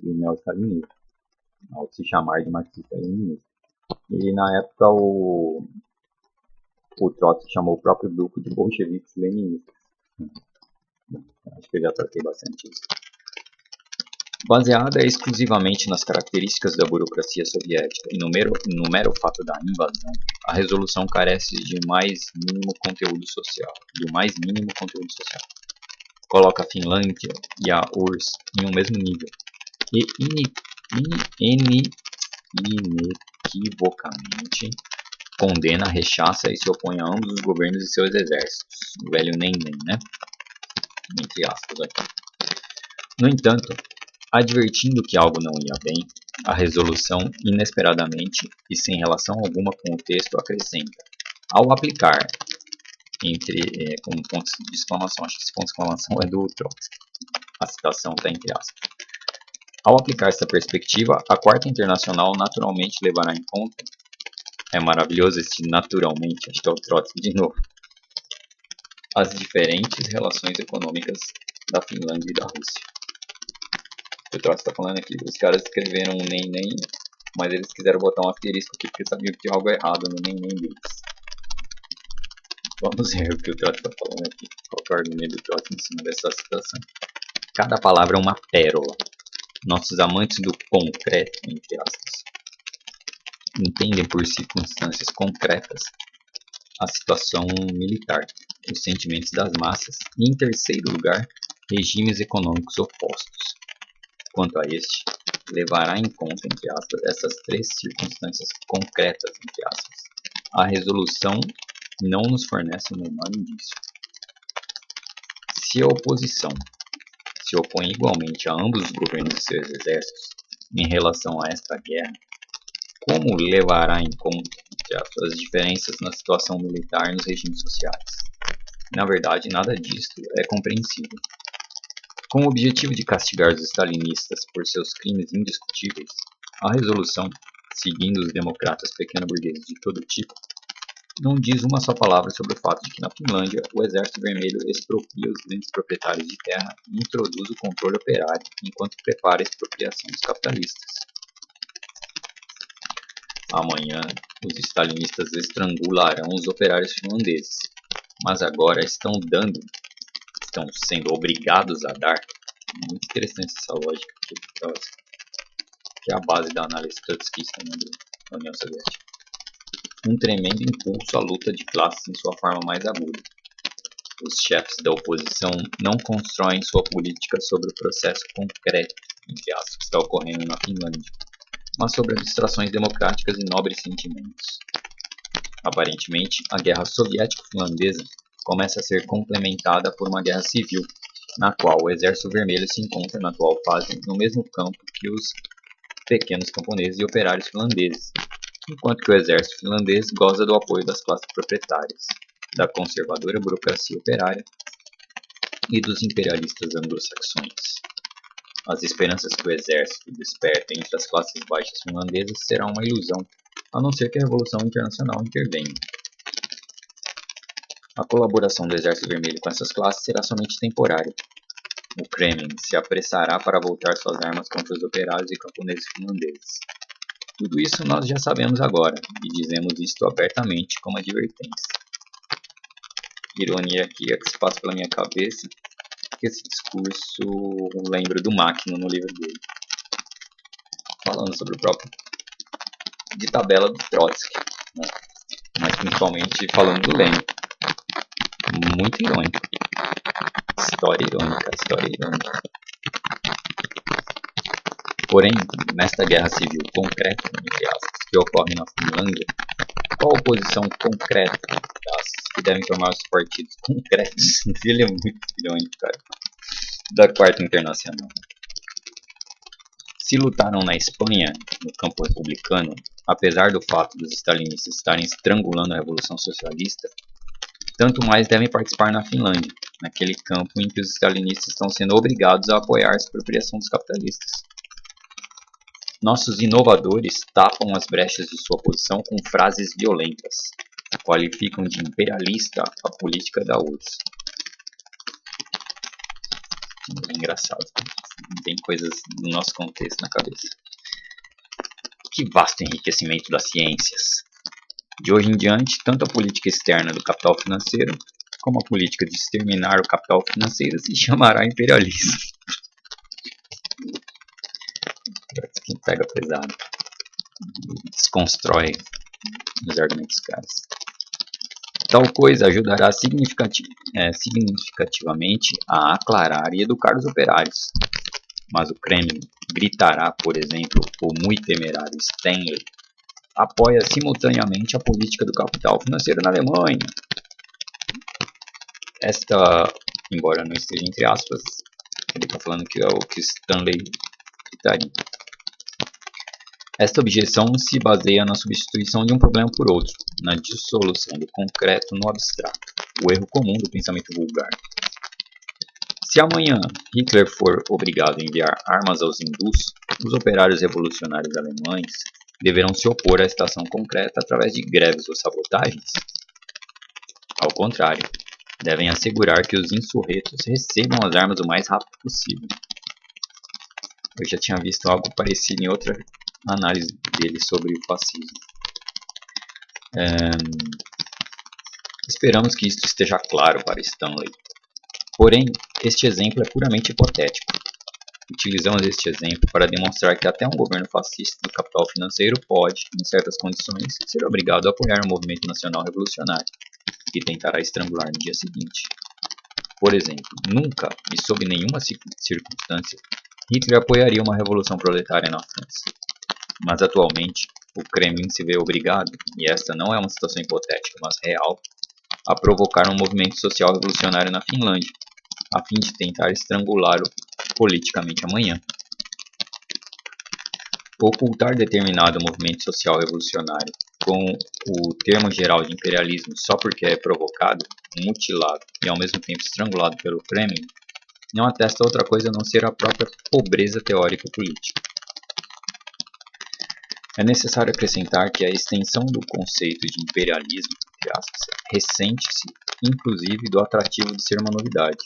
neo-stalinismo, ao se chamar de marxista-leninista. E na época o Trotsky chamou o próprio grupo de bolcheviques-leninistas. Acho que eu já tratei bastante isso. Baseada exclusivamente nas características da burocracia soviética e no mero fato da invasão, a resolução carece de mais mínimo conteúdo social. Coloca a Finlândia e a URSS em um mesmo nível e inequivocamente condena, rechaça e se opõe a ambos os governos e seus exércitos. O velho nem, né? Entre aspas aqui. No entanto, advertindo que algo não ia bem, a resolução, inesperadamente e sem relação alguma com o texto, acrescenta: ao aplicar, com pontos de exclamação, acho que esse ponto de exclamação é do Trotsky, a citação está entre aspas. Ao aplicar essa perspectiva, a Quarta Internacional naturalmente levará em conta, é maravilhoso esse naturalmente, acho que é o Trotsky de novo, as diferentes relações econômicas da Finlândia e da Rússia. O Trotsky está falando aqui, os caras escreveram um nem, mas eles quiseram botar um asterisco aqui porque sabiam que tinha algo errado no nem deles. Vamos ver o que o Trotsky está falando aqui. Qual é o argumento do Trotsky em cima dessa situação? Cada palavra é uma pérola. Nossos amantes do concreto, entre aspas, entendem por circunstâncias concretas a situação militar, os sentimentos das massas e, em terceiro lugar, regimes econômicos opostos. Quanto a este, levará em conta, entre aspas, essas três circunstâncias concretas, entre aspas. A resolução não nos fornece o menor indício. Se a oposição se opõe igualmente a ambos os governos e seus exércitos em relação a esta guerra, como levará em conta, entre aspas, as diferenças na situação militar e nos regimes sociais? Na verdade, nada disto é compreensível. Com o objetivo de castigar os stalinistas por seus crimes indiscutíveis, a resolução, seguindo os democratas pequeno-burgueses de todo tipo, não diz uma só palavra sobre o fato de que na Finlândia o Exército Vermelho expropria os grandes proprietários de terra e introduz o controle operário enquanto prepara a expropriação dos capitalistas. Amanhã, os stalinistas estrangularão os operários finlandeses, mas agora estão sendo obrigados a dar. Muito interessante essa lógica que é a base da análise trotskista da União Soviética. Um tremendo impulso à luta de classes em sua forma mais aguda. Os chefes da oposição não constroem sua política sobre o processo concreto, entre aspas, que está ocorrendo na Finlândia, mas sobre abstrações democráticas e nobres sentimentos. Aparentemente, a guerra soviético-finlandesa começa a ser complementada por uma guerra civil, na qual o Exército Vermelho se encontra na atual fase no mesmo campo que os pequenos camponeses e operários finlandeses, enquanto que o exército finlandês goza do apoio das classes proprietárias, da conservadora burocracia operária e dos imperialistas anglo-saxões. As esperanças que o exército desperta entre as classes baixas finlandesas serão uma ilusão, a não ser que a Revolução Internacional intervenha. A colaboração do Exército Vermelho com essas classes será somente temporária. O Kremlin se apressará para voltar suas armas contra os operários e camponeses finlandeses. Tudo isso nós já sabemos agora, e dizemos isto abertamente como advertência. Ironia aqui é que se passa pela minha cabeça, que esse discurso lembra do Máquina no livro dele, falando sobre o próprio de tabela do Trotsky, né? Mas principalmente falando do Lenin. Muito irônico. História irônica. Porém, nesta guerra civil concreta, entre aspas, que ocorre na Finlândia, qual a oposição concreta que devem tomar os partidos concretos? Ele é muito irônico, cara. Da Quarta Internacional. Se lutaram na Espanha, no campo republicano, apesar do fato dos stalinistas estarem estrangulando a Revolução Socialista, tanto mais devem participar na Finlândia, naquele campo em que os stalinistas estão sendo obrigados a apoiar a expropriação dos capitalistas. Nossos inovadores tapam as brechas de sua posição com frases violentas, qualificam de imperialista a política da URSS. É engraçado, tem coisas do nosso contexto na cabeça. Que vasto enriquecimento das ciências! De hoje em diante, tanto a política externa do capital financeiro, como a política de exterminar o capital financeiro se chamará imperialismo. Quem pega pesado desconstrói os argumentos caros. Tal coisa ajudará significativamente a aclarar e educar os operários. Mas o Kremlin gritará, por exemplo, o muito temerário Stanley apoia simultaneamente a política do capital financeiro na Alemanha. Esta, embora não esteja entre aspas, ele está falando que é o que Stanley gritaria. Esta objeção se baseia na substituição de um problema por outro, na dissolução do concreto no abstrato, o erro comum do pensamento vulgar. Se amanhã Hitler for obrigado a enviar armas aos hindus, os operários revolucionários alemães deverão se opor à estação concreta através de greves ou sabotagens? Ao contrário, devem assegurar que os insurretos recebam as armas o mais rápido possível. Eu já tinha visto algo parecido em outra análise dele sobre o fascismo. Esperamos que isto esteja claro para Stanley. Porém, este exemplo é puramente hipotético. Utilizamos este exemplo para demonstrar que até um governo fascista do capital financeiro pode, em certas condições, ser obrigado a apoiar um movimento nacional revolucionário, que tentará estrangular no dia seguinte. Por exemplo, nunca e sob nenhuma circunstância, Hitler apoiaria uma revolução proletária na França. Mas atualmente, o Kremlin se vê obrigado, e esta não é uma situação hipotética, mas real, a provocar um movimento social revolucionário na Finlândia, a fim de tentar estrangulá-lo politicamente amanhã. Ocultar determinado movimento social revolucionário com o termo geral de imperialismo só porque é provocado, mutilado e ao mesmo tempo estrangulado pelo Kremlin não atesta outra coisa a não ser a própria pobreza teórica política. É necessário acrescentar que a extensão do conceito de imperialismo, entre aspas, ressente-se, inclusive, do atrativo de ser uma novidade.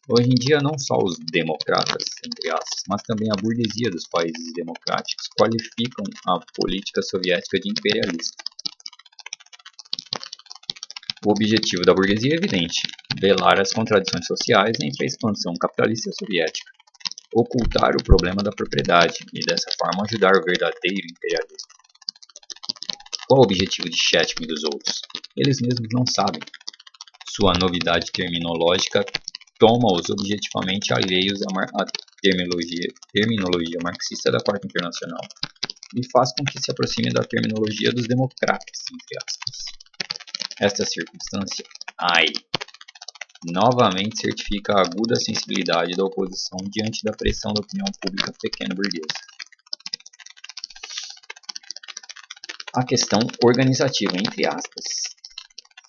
Hoje em dia, não só os democratas, entre aspas, mas também a burguesia dos países democráticos qualificam a política soviética de imperialista. O objetivo da burguesia é evidente: velar as contradições sociais entre a expansão capitalista soviética, ocultar o problema da propriedade e, dessa forma, ajudar o verdadeiro imperialismo. Qual o objetivo de Chetwin e dos outros? Eles mesmos não sabem. Sua novidade terminológica toma-os objetivamente alheios à terminologia marxista da Quarta Internacional e faz com que se aproxime da terminologia dos democratas, entre aspas. Esta circunstância, novamente certifica a aguda sensibilidade da oposição diante da pressão da opinião pública pequeno-burguesa. A questão organizativa, entre aspas.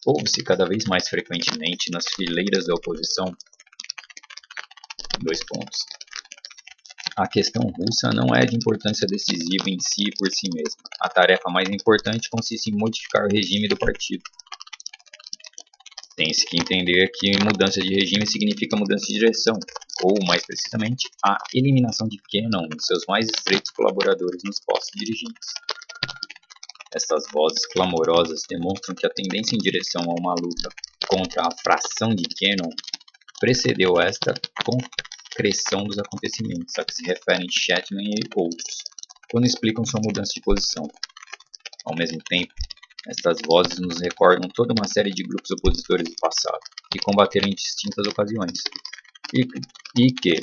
Ouve-se cada vez mais frequentemente nas fileiras da oposição. A questão russa não é de importância decisiva em si e por si mesma. A tarefa mais importante consiste em modificar o regime do partido. Tem-se que entender que mudança de regime significa mudança de direção, ou, mais precisamente, a eliminação de Kennan e seus mais estreitos colaboradores nos postos dirigentes. Estas vozes clamorosas demonstram que a tendência em direção a uma luta contra a fração de Kennan precedeu esta concreção dos acontecimentos a que se referem Chetwin e outros, quando explicam sua mudança de posição. Ao mesmo tempo, estas vozes nos recordam toda uma série de grupos opositores do passado, que combateram em distintas ocasiões, e que,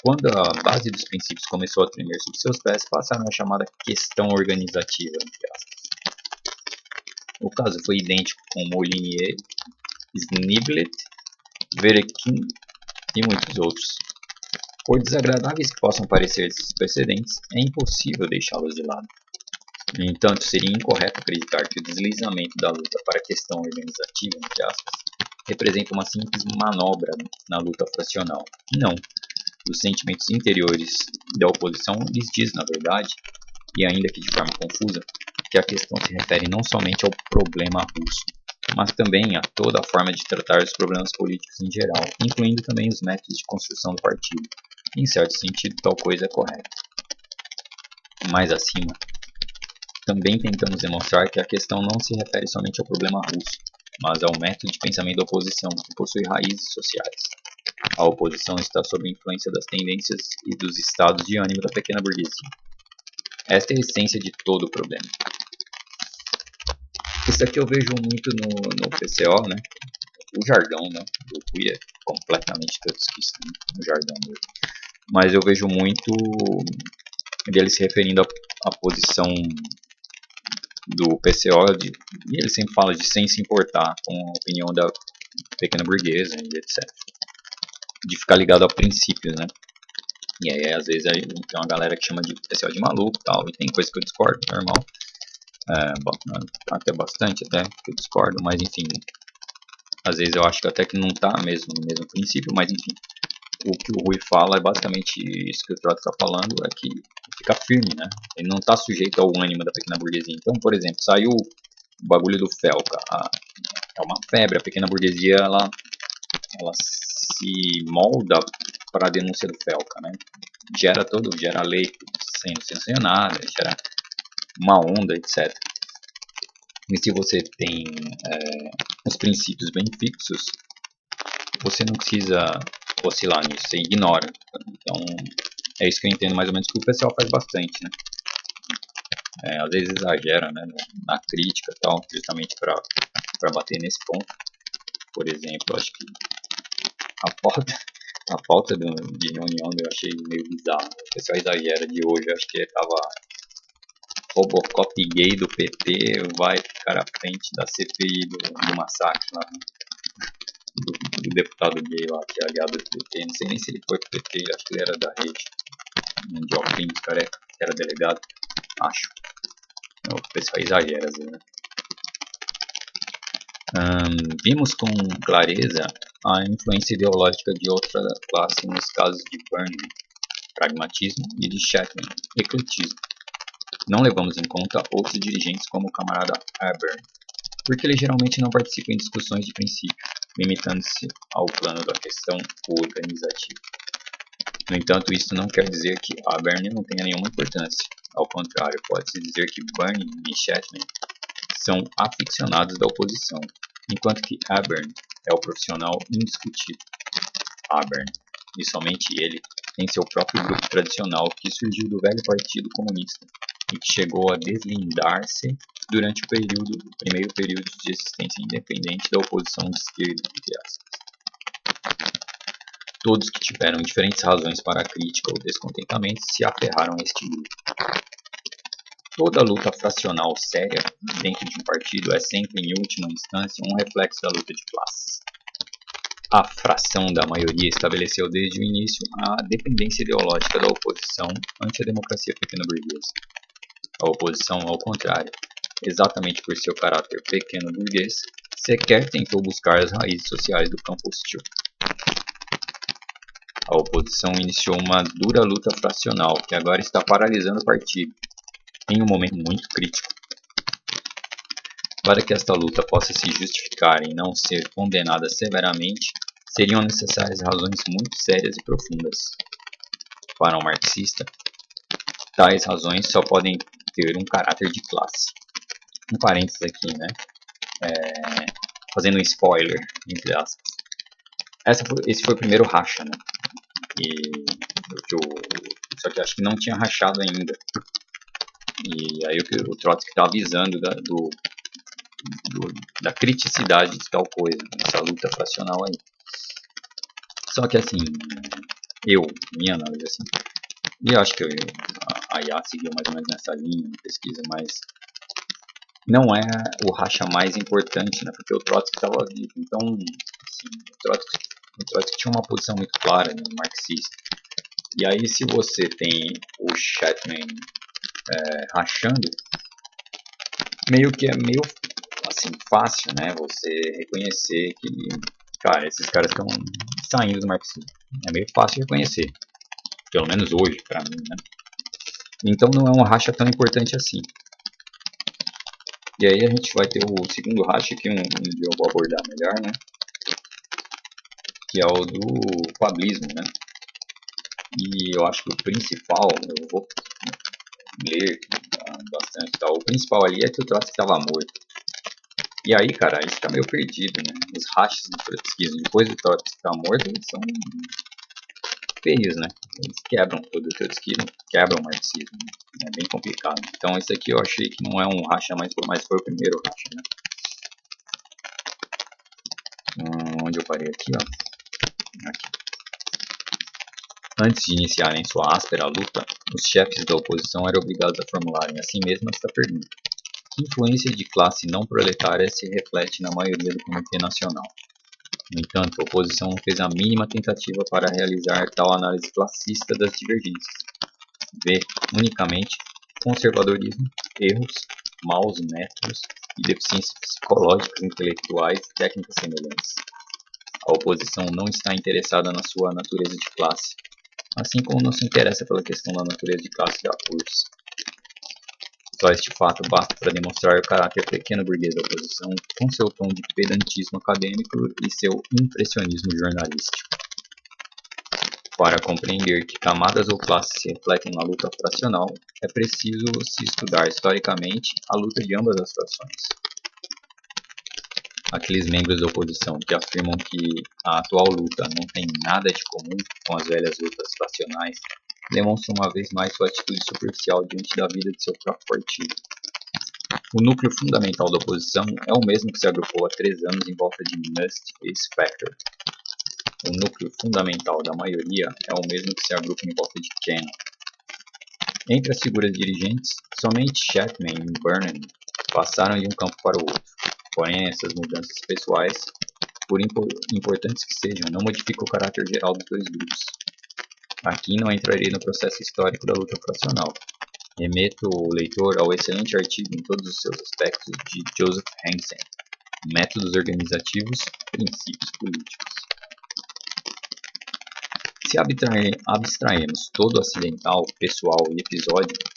quando a base dos princípios começou a tremer sob seus pés, passaram a chamada questão organizativa, entre aspas. O caso foi idêntico com Molinier, Sniblet, Verekin e muitos outros. Por desagradáveis que possam parecer esses precedentes, é impossível deixá-los de lado. No entanto, seria incorreto acreditar que o deslizamento da luta para a questão organizativa, entre aspas, representa uma simples manobra na luta fracional. Não. Os sentimentos interiores da oposição lhes diz, na verdade, e ainda que de forma confusa, que a questão se refere não somente ao problema russo, mas também a toda a forma de tratar os problemas políticos em geral, incluindo também os métodos de construção do partido. Em certo sentido, tal coisa é correta. Mais acima, também tentamos demonstrar que a questão não se refere somente ao problema russo, mas ao método de pensamento da oposição, que possui raízes sociais. A oposição está sob a influência das tendências e dos estados de ânimo da pequena burguesia. Esta é a essência de todo o problema. Isso aqui eu vejo muito no PCO, né? O jargão, né? Do Rui é completamente trotskista no jargão dele. Mas eu vejo muito dele se referindo à posição do PCO, e ele sempre fala de sem se importar com a opinião da pequena burguesa e etc. De ficar ligado a princípios, né? E aí, às vezes, tem uma galera que chama de PCO de maluco e tal, e tem coisa que eu discordo, normal. Até bastante, até que eu discordo, mas enfim. Às vezes eu acho que até que não tá mesmo no mesmo princípio, mas enfim. O que o Rui fala é basicamente isso que o Trotz está falando, é que fica firme, né? Ele não está sujeito ao ânimo da pequena burguesia. Então, por exemplo, saiu o bagulho do Felca. É uma febre, a pequena burguesia ela se molda para a denúncia do Felca, né? Gera lei sendo sancionada, gera uma onda, etc. E se você tem os princípios bem fixos, você não precisa oscilar nisso, você ignora. Então, é isso que eu entendo mais ou menos que o pessoal faz bastante, né? Às vezes exagera, né, na crítica e tal, justamente para bater nesse ponto. Por exemplo, acho que a pauta de reunião eu achei meio bizarro. O pessoal exagera de hoje, acho que tava Robocop gay do PT vai ficar à frente da CPI do massacre lá, do deputado gay lá, que é aliado do PT. Não sei nem se ele foi do PT, acho que ele era da rede. De óculos careca, que era delegado, acho. O pessoal exagera às vezes, né? Vimos com clareza a influência ideológica de outra classe nos casos de Burnham, pragmatismo, e de Chapman, ecletismo. Não levamos em conta outros dirigentes como o camarada Abern, porque ele geralmente não participa em discussões de princípio, limitando-se ao plano da questão organizativa. No entanto, isso não quer dizer que Abern não tenha nenhuma importância. Ao contrário, pode-se dizer que Burnham e Chapman são aficionados da oposição, enquanto que Abern é o profissional indiscutível. Abern, e somente ele, tem seu próprio grupo tradicional que surgiu do velho Partido Comunista e que chegou a deslindar-se durante o primeiro período de existência independente da oposição de esquerda, entre aspas. Todos que tiveram diferentes razões para a crítica ou descontentamento se aferraram a este grupo. Toda luta fracional séria dentro de um partido é sempre, em última instância, um reflexo da luta de classes. A fração da maioria estabeleceu desde o início a dependência ideológica da oposição ante a democracia pequeno-burguesa. A oposição, ao contrário, exatamente por seu caráter pequeno-burguês, sequer tentou buscar as raízes sociais do campo hostil. A oposição iniciou uma dura luta fracional que agora está paralisando o partido, em um momento muito crítico. Para que esta luta possa se justificar e não ser condenada severamente, seriam necessárias razões muito sérias e profundas. Para um marxista, tais razões só podem ter um caráter de classe. Um parênteses aqui, né? Fazendo um spoiler, entre aspas. Esse foi o primeiro racha, né? Só que acho que não tinha rachado ainda. E aí o Trotsky está avisando da criticidade de tal coisa, dessa luta fracional aí. Só que assim, minha análise assim, e eu acho que a IA seguiu mais ou menos nessa linha de pesquisa, mas não é o racha mais importante, né, porque o Trotsky estava vivo. Então, assim, o Trotsky tinha uma posição muito clara, né, marxista. E aí, se você tem o Chapman rachando, meio que é meio assim, fácil, né, você reconhecer que, cara, esses caras estão saindo do marxismo. É meio fácil de reconhecer, pelo menos hoje, para mim, né. Então não é um racha tão importante assim. E aí a gente vai ter o segundo racha que um dia eu vou abordar melhor, né, que é o do pablismo, né. E eu acho que o principal, eu vou ler bastante, tá? O principal ali é que o Trotsky estava morto. E aí, cara, a gente tá meio perdido, né? Os rachas do trotskismo depois do Trotsky estar morto, eles são feios, né? Eles quebram todo o trotskismo, quebram o marxismo, né? É bem complicado. Então esse aqui eu achei que não é um racha, mas foi o primeiro racha, né? Onde eu parei aqui, ó. Aqui. Antes de iniciarem sua áspera luta, os chefes da oposição eram obrigados a formularem a si mesmos esta pergunta: que influência de classe não proletária se reflete na maioria do Comitê Nacional? No entanto, a oposição não fez a mínima tentativa para realizar tal análise classista das divergências. Vê unicamente conservadorismo, erros, maus métodos e deficiências psicológicas, intelectuais e técnicas semelhantes. A oposição não está interessada na sua natureza de classe, assim como não se interessa pela questão da natureza de classe da curso. Só este fato basta para demonstrar o caráter pequeno-burguês da oposição, com seu tom de pedantismo acadêmico e seu impressionismo jornalístico. Para compreender que camadas ou classes se refletem na luta fracional, é preciso se estudar historicamente a luta de ambas as frações. Aqueles membros da oposição que afirmam que a atual luta não tem nada de comum com as velhas lutas nacionais demonstram uma vez mais sua atitude superficial diante da vida de seu próprio partido. O núcleo fundamental da oposição é o mesmo que se agrupou há 3 anos em volta de Must e Spectre. O núcleo fundamental da maioria é o mesmo que se agrupa em volta de Cannon. Entre as figuras dirigentes, somente Chapman e Burnham passaram de um campo para o outro. Porém, essas mudanças pessoais, por importantes que sejam, não modificam o caráter geral dos dois grupos. Aqui não entrarei no processo histórico da luta fracional. Remeto o leitor ao excelente artigo em todos os seus aspectos de Joseph Hansen, Métodos Organizativos, Princípios Políticos. Se abstrairmos todo o acidental, pessoal e episódico,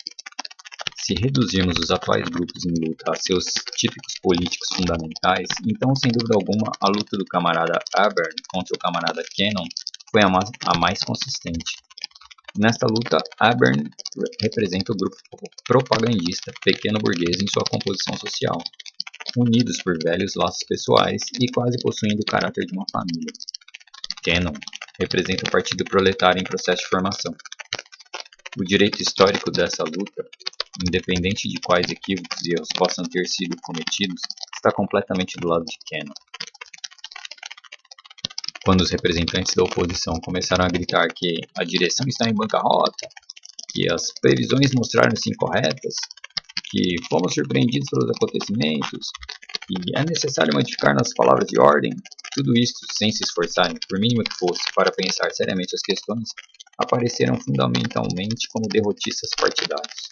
se reduzirmos os atuais grupos em luta a seus típicos políticos fundamentais, então, sem dúvida alguma, a luta do camarada Abern contra o camarada Cannon foi a mais consistente. Nesta luta, Abern representa o grupo propagandista pequeno burguês em sua composição social, unidos por velhos laços pessoais e quase possuindo o caráter de uma família. Cannon representa o partido proletário em processo de formação. O direito histórico dessa luta, independente de quais equívocos e erros possam ter sido cometidos, está completamente do lado de Cannon. Quando os representantes da oposição começaram a gritar que a direção está em bancarrota, que as previsões mostraram-se incorretas, que fomos surpreendidos pelos acontecimentos, que é necessário modificar nossas palavras de ordem, tudo isto sem se esforçarem, por mínimo que fosse, para pensar seriamente as questões, apareceram fundamentalmente como derrotistas partidários.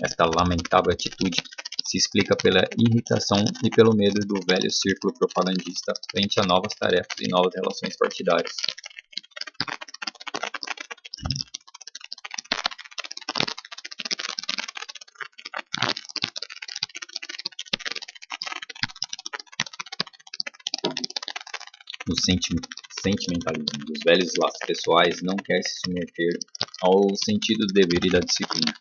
Esta lamentável atitude se explica pela irritação e pelo medo do velho círculo propagandista frente a novas tarefas e novas relações partidárias. O sentimentalismo dos velhos laços pessoais não quer se submeter ao sentido do dever e da disciplina.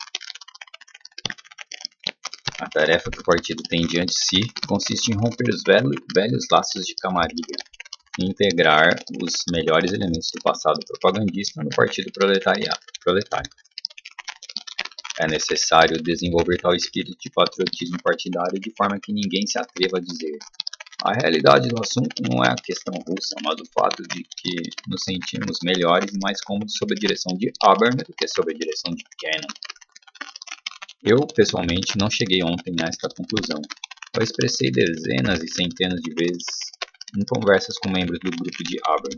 A tarefa que o partido tem diante de si consiste em romper os velhos laços de camarilha e integrar os melhores elementos do passado propagandista no partido proletário. É necessário desenvolver tal espírito de patriotismo partidário de forma que ninguém se atreva a dizer: a realidade do assunto não é a questão russa, mas o fato de que nos sentimos melhores e mais cômodos sob a direção de Abern do que sob a direção de Cannon. Eu, pessoalmente, não cheguei ontem a esta conclusão. Eu expressei dezenas e centenas de vezes em conversas com membros do grupo de Abern.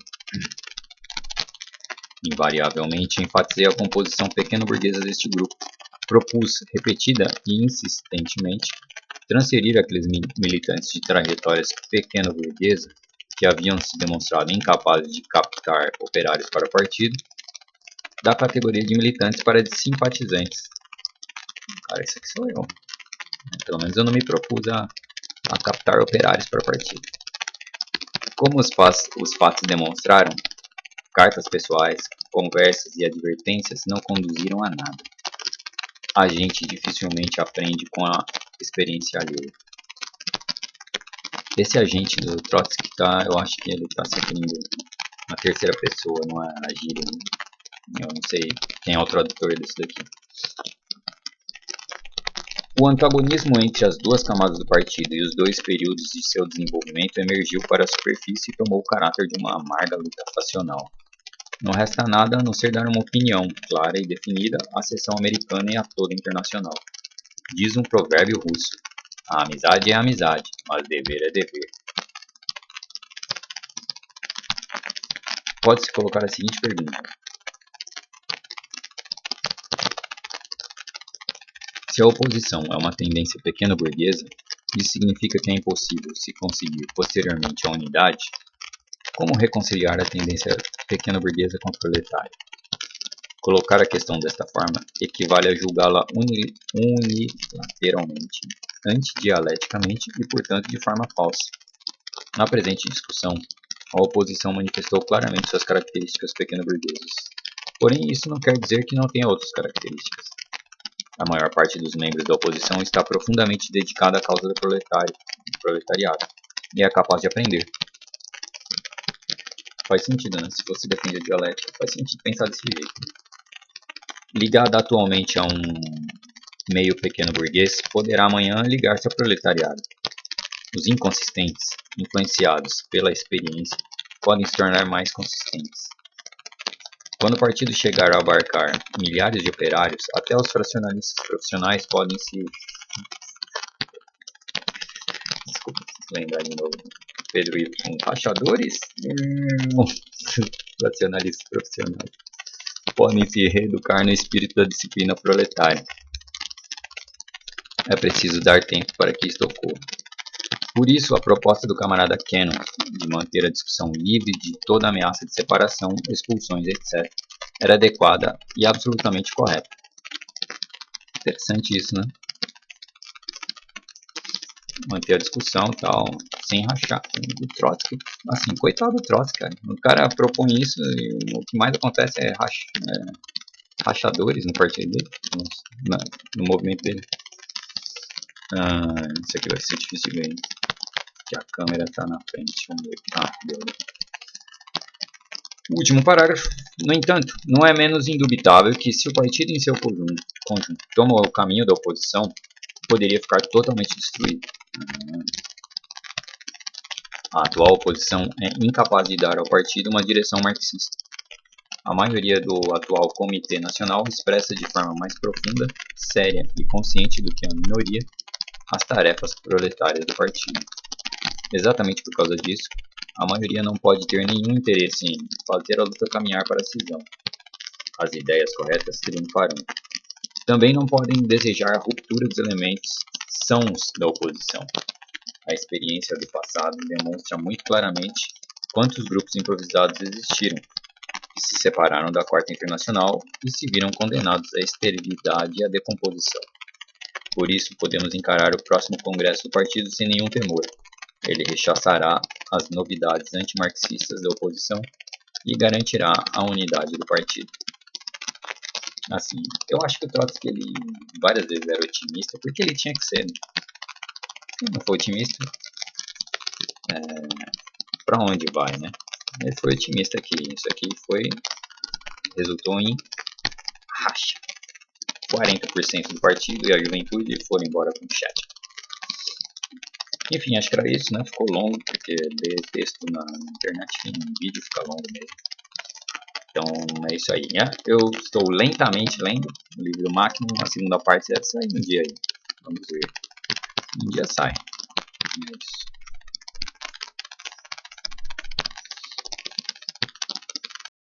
Invariavelmente, enfatizei a composição pequeno-burguesa deste grupo. Propus, repetida e insistentemente, transferir aqueles militantes de trajetórias pequeno-burguesa que haviam se demonstrado incapazes de captar operários para o partido, da categoria de militantes para de simpatizantes. Cara, isso aqui sou eu. Pelo menos eu não me propus a captar operários para o partido. Como os fatos demonstraram, cartas pessoais, conversas e advertências não conduziram a nada. A gente dificilmente aprende com a experiência alheia. Esse agente do Trotsky eu acho que ele está se referindo na terceira pessoa, não é a gíria. Eu não sei quem é o tradutor desse daqui. O antagonismo entre as duas camadas do partido e os dois períodos de seu desenvolvimento emergiu para a superfície e tomou o caráter de uma amarga luta passional. Não resta nada a não ser dar uma opinião clara e definida à seção americana e a toda internacional. Diz um provérbio russo: a amizade é amizade, mas dever é dever. Pode-se colocar a seguinte pergunta: se a oposição é uma tendência pequeno-burguesa, isso significa que é impossível se conseguir posteriormente a unidade? Como reconciliar a tendência pequeno-burguesa com a proletária? Colocar a questão desta forma equivale a julgá-la unilateralmente, antidialeticamente e, portanto, de forma falsa. Na presente discussão, a oposição manifestou claramente suas características pequeno-burguesas. Porém, isso não quer dizer que não tenha outras características. A maior parte dos membros da oposição está profundamente dedicada à causa do proletariado. e é capaz de aprender. Faz sentido, né? Se você defende a dialética, faz sentido pensar desse jeito. Ligada atualmente a um meio pequeno burguês, poderá amanhã ligar-se ao proletariado. Os inconsistentes, influenciados pela experiência, podem se tornar mais consistentes. Quando o partido chegar a abarcar milhares de operários, até os fracionalistas profissionais podem se... Desculpa, lembrar de novo. Pedro Y. Rachadores? Fracionalistas profissionais podem se reeducar no espírito da disciplina proletária. É preciso dar tempo para que isto ocorra. Por isso, a proposta do camarada Cannon de manter a discussão livre de toda ameaça de separação, expulsões, etc., era adequada e absolutamente correta. Interessante isso, né? Manter a discussão e tal, sem rachar. O Trotsky, assim, coitado do Trotsky, cara. O cara propõe isso e o que mais acontece é rachadores no partido dele, no movimento dele. Isso aqui vai ser difícil de ver, que a câmera está na frente. Vamos ver. Deu. O último parágrafo. No entanto, não é menos indubitável que se o partido em seu conjunto toma o caminho da oposição, poderia ficar totalmente destruído. A atual oposição é incapaz de dar ao partido uma direção marxista. A maioria do atual Comitê Nacional expressa de forma mais profunda, séria e consciente do que a minoria as tarefas proletárias do partido. Exatamente por causa disso, a maioria não pode ter nenhum interesse em fazer a luta caminhar para a cisão. As ideias corretas triunfarão. Também não podem desejar a ruptura dos elementos sãos da oposição. A experiência do passado demonstra muito claramente quantos grupos improvisados existiram, que se separaram da Quarta Internacional e se viram condenados à esterilidade e à decomposição. Por isso, podemos encarar o próximo congresso do partido sem nenhum temor. Ele rechaçará as novidades antimarxistas da oposição e garantirá a unidade do partido. Assim, eu acho que o Trotsky ele várias vezes era otimista, porque ele tinha que ser. Né? Se não for otimista, para onde vai, né? Ele foi otimista aqui. Isso aqui resultou em racha. 40% do partido e a juventude foram embora com o chat. Enfim, acho que era isso, né? Ficou longo, porque ler texto na internet em vídeo fica longo mesmo. Então é isso aí, né? Eu estou lentamente lendo o livro Máquina, a segunda parte deve sair um dia aí. Vamos ver. Um dia sai. É isso.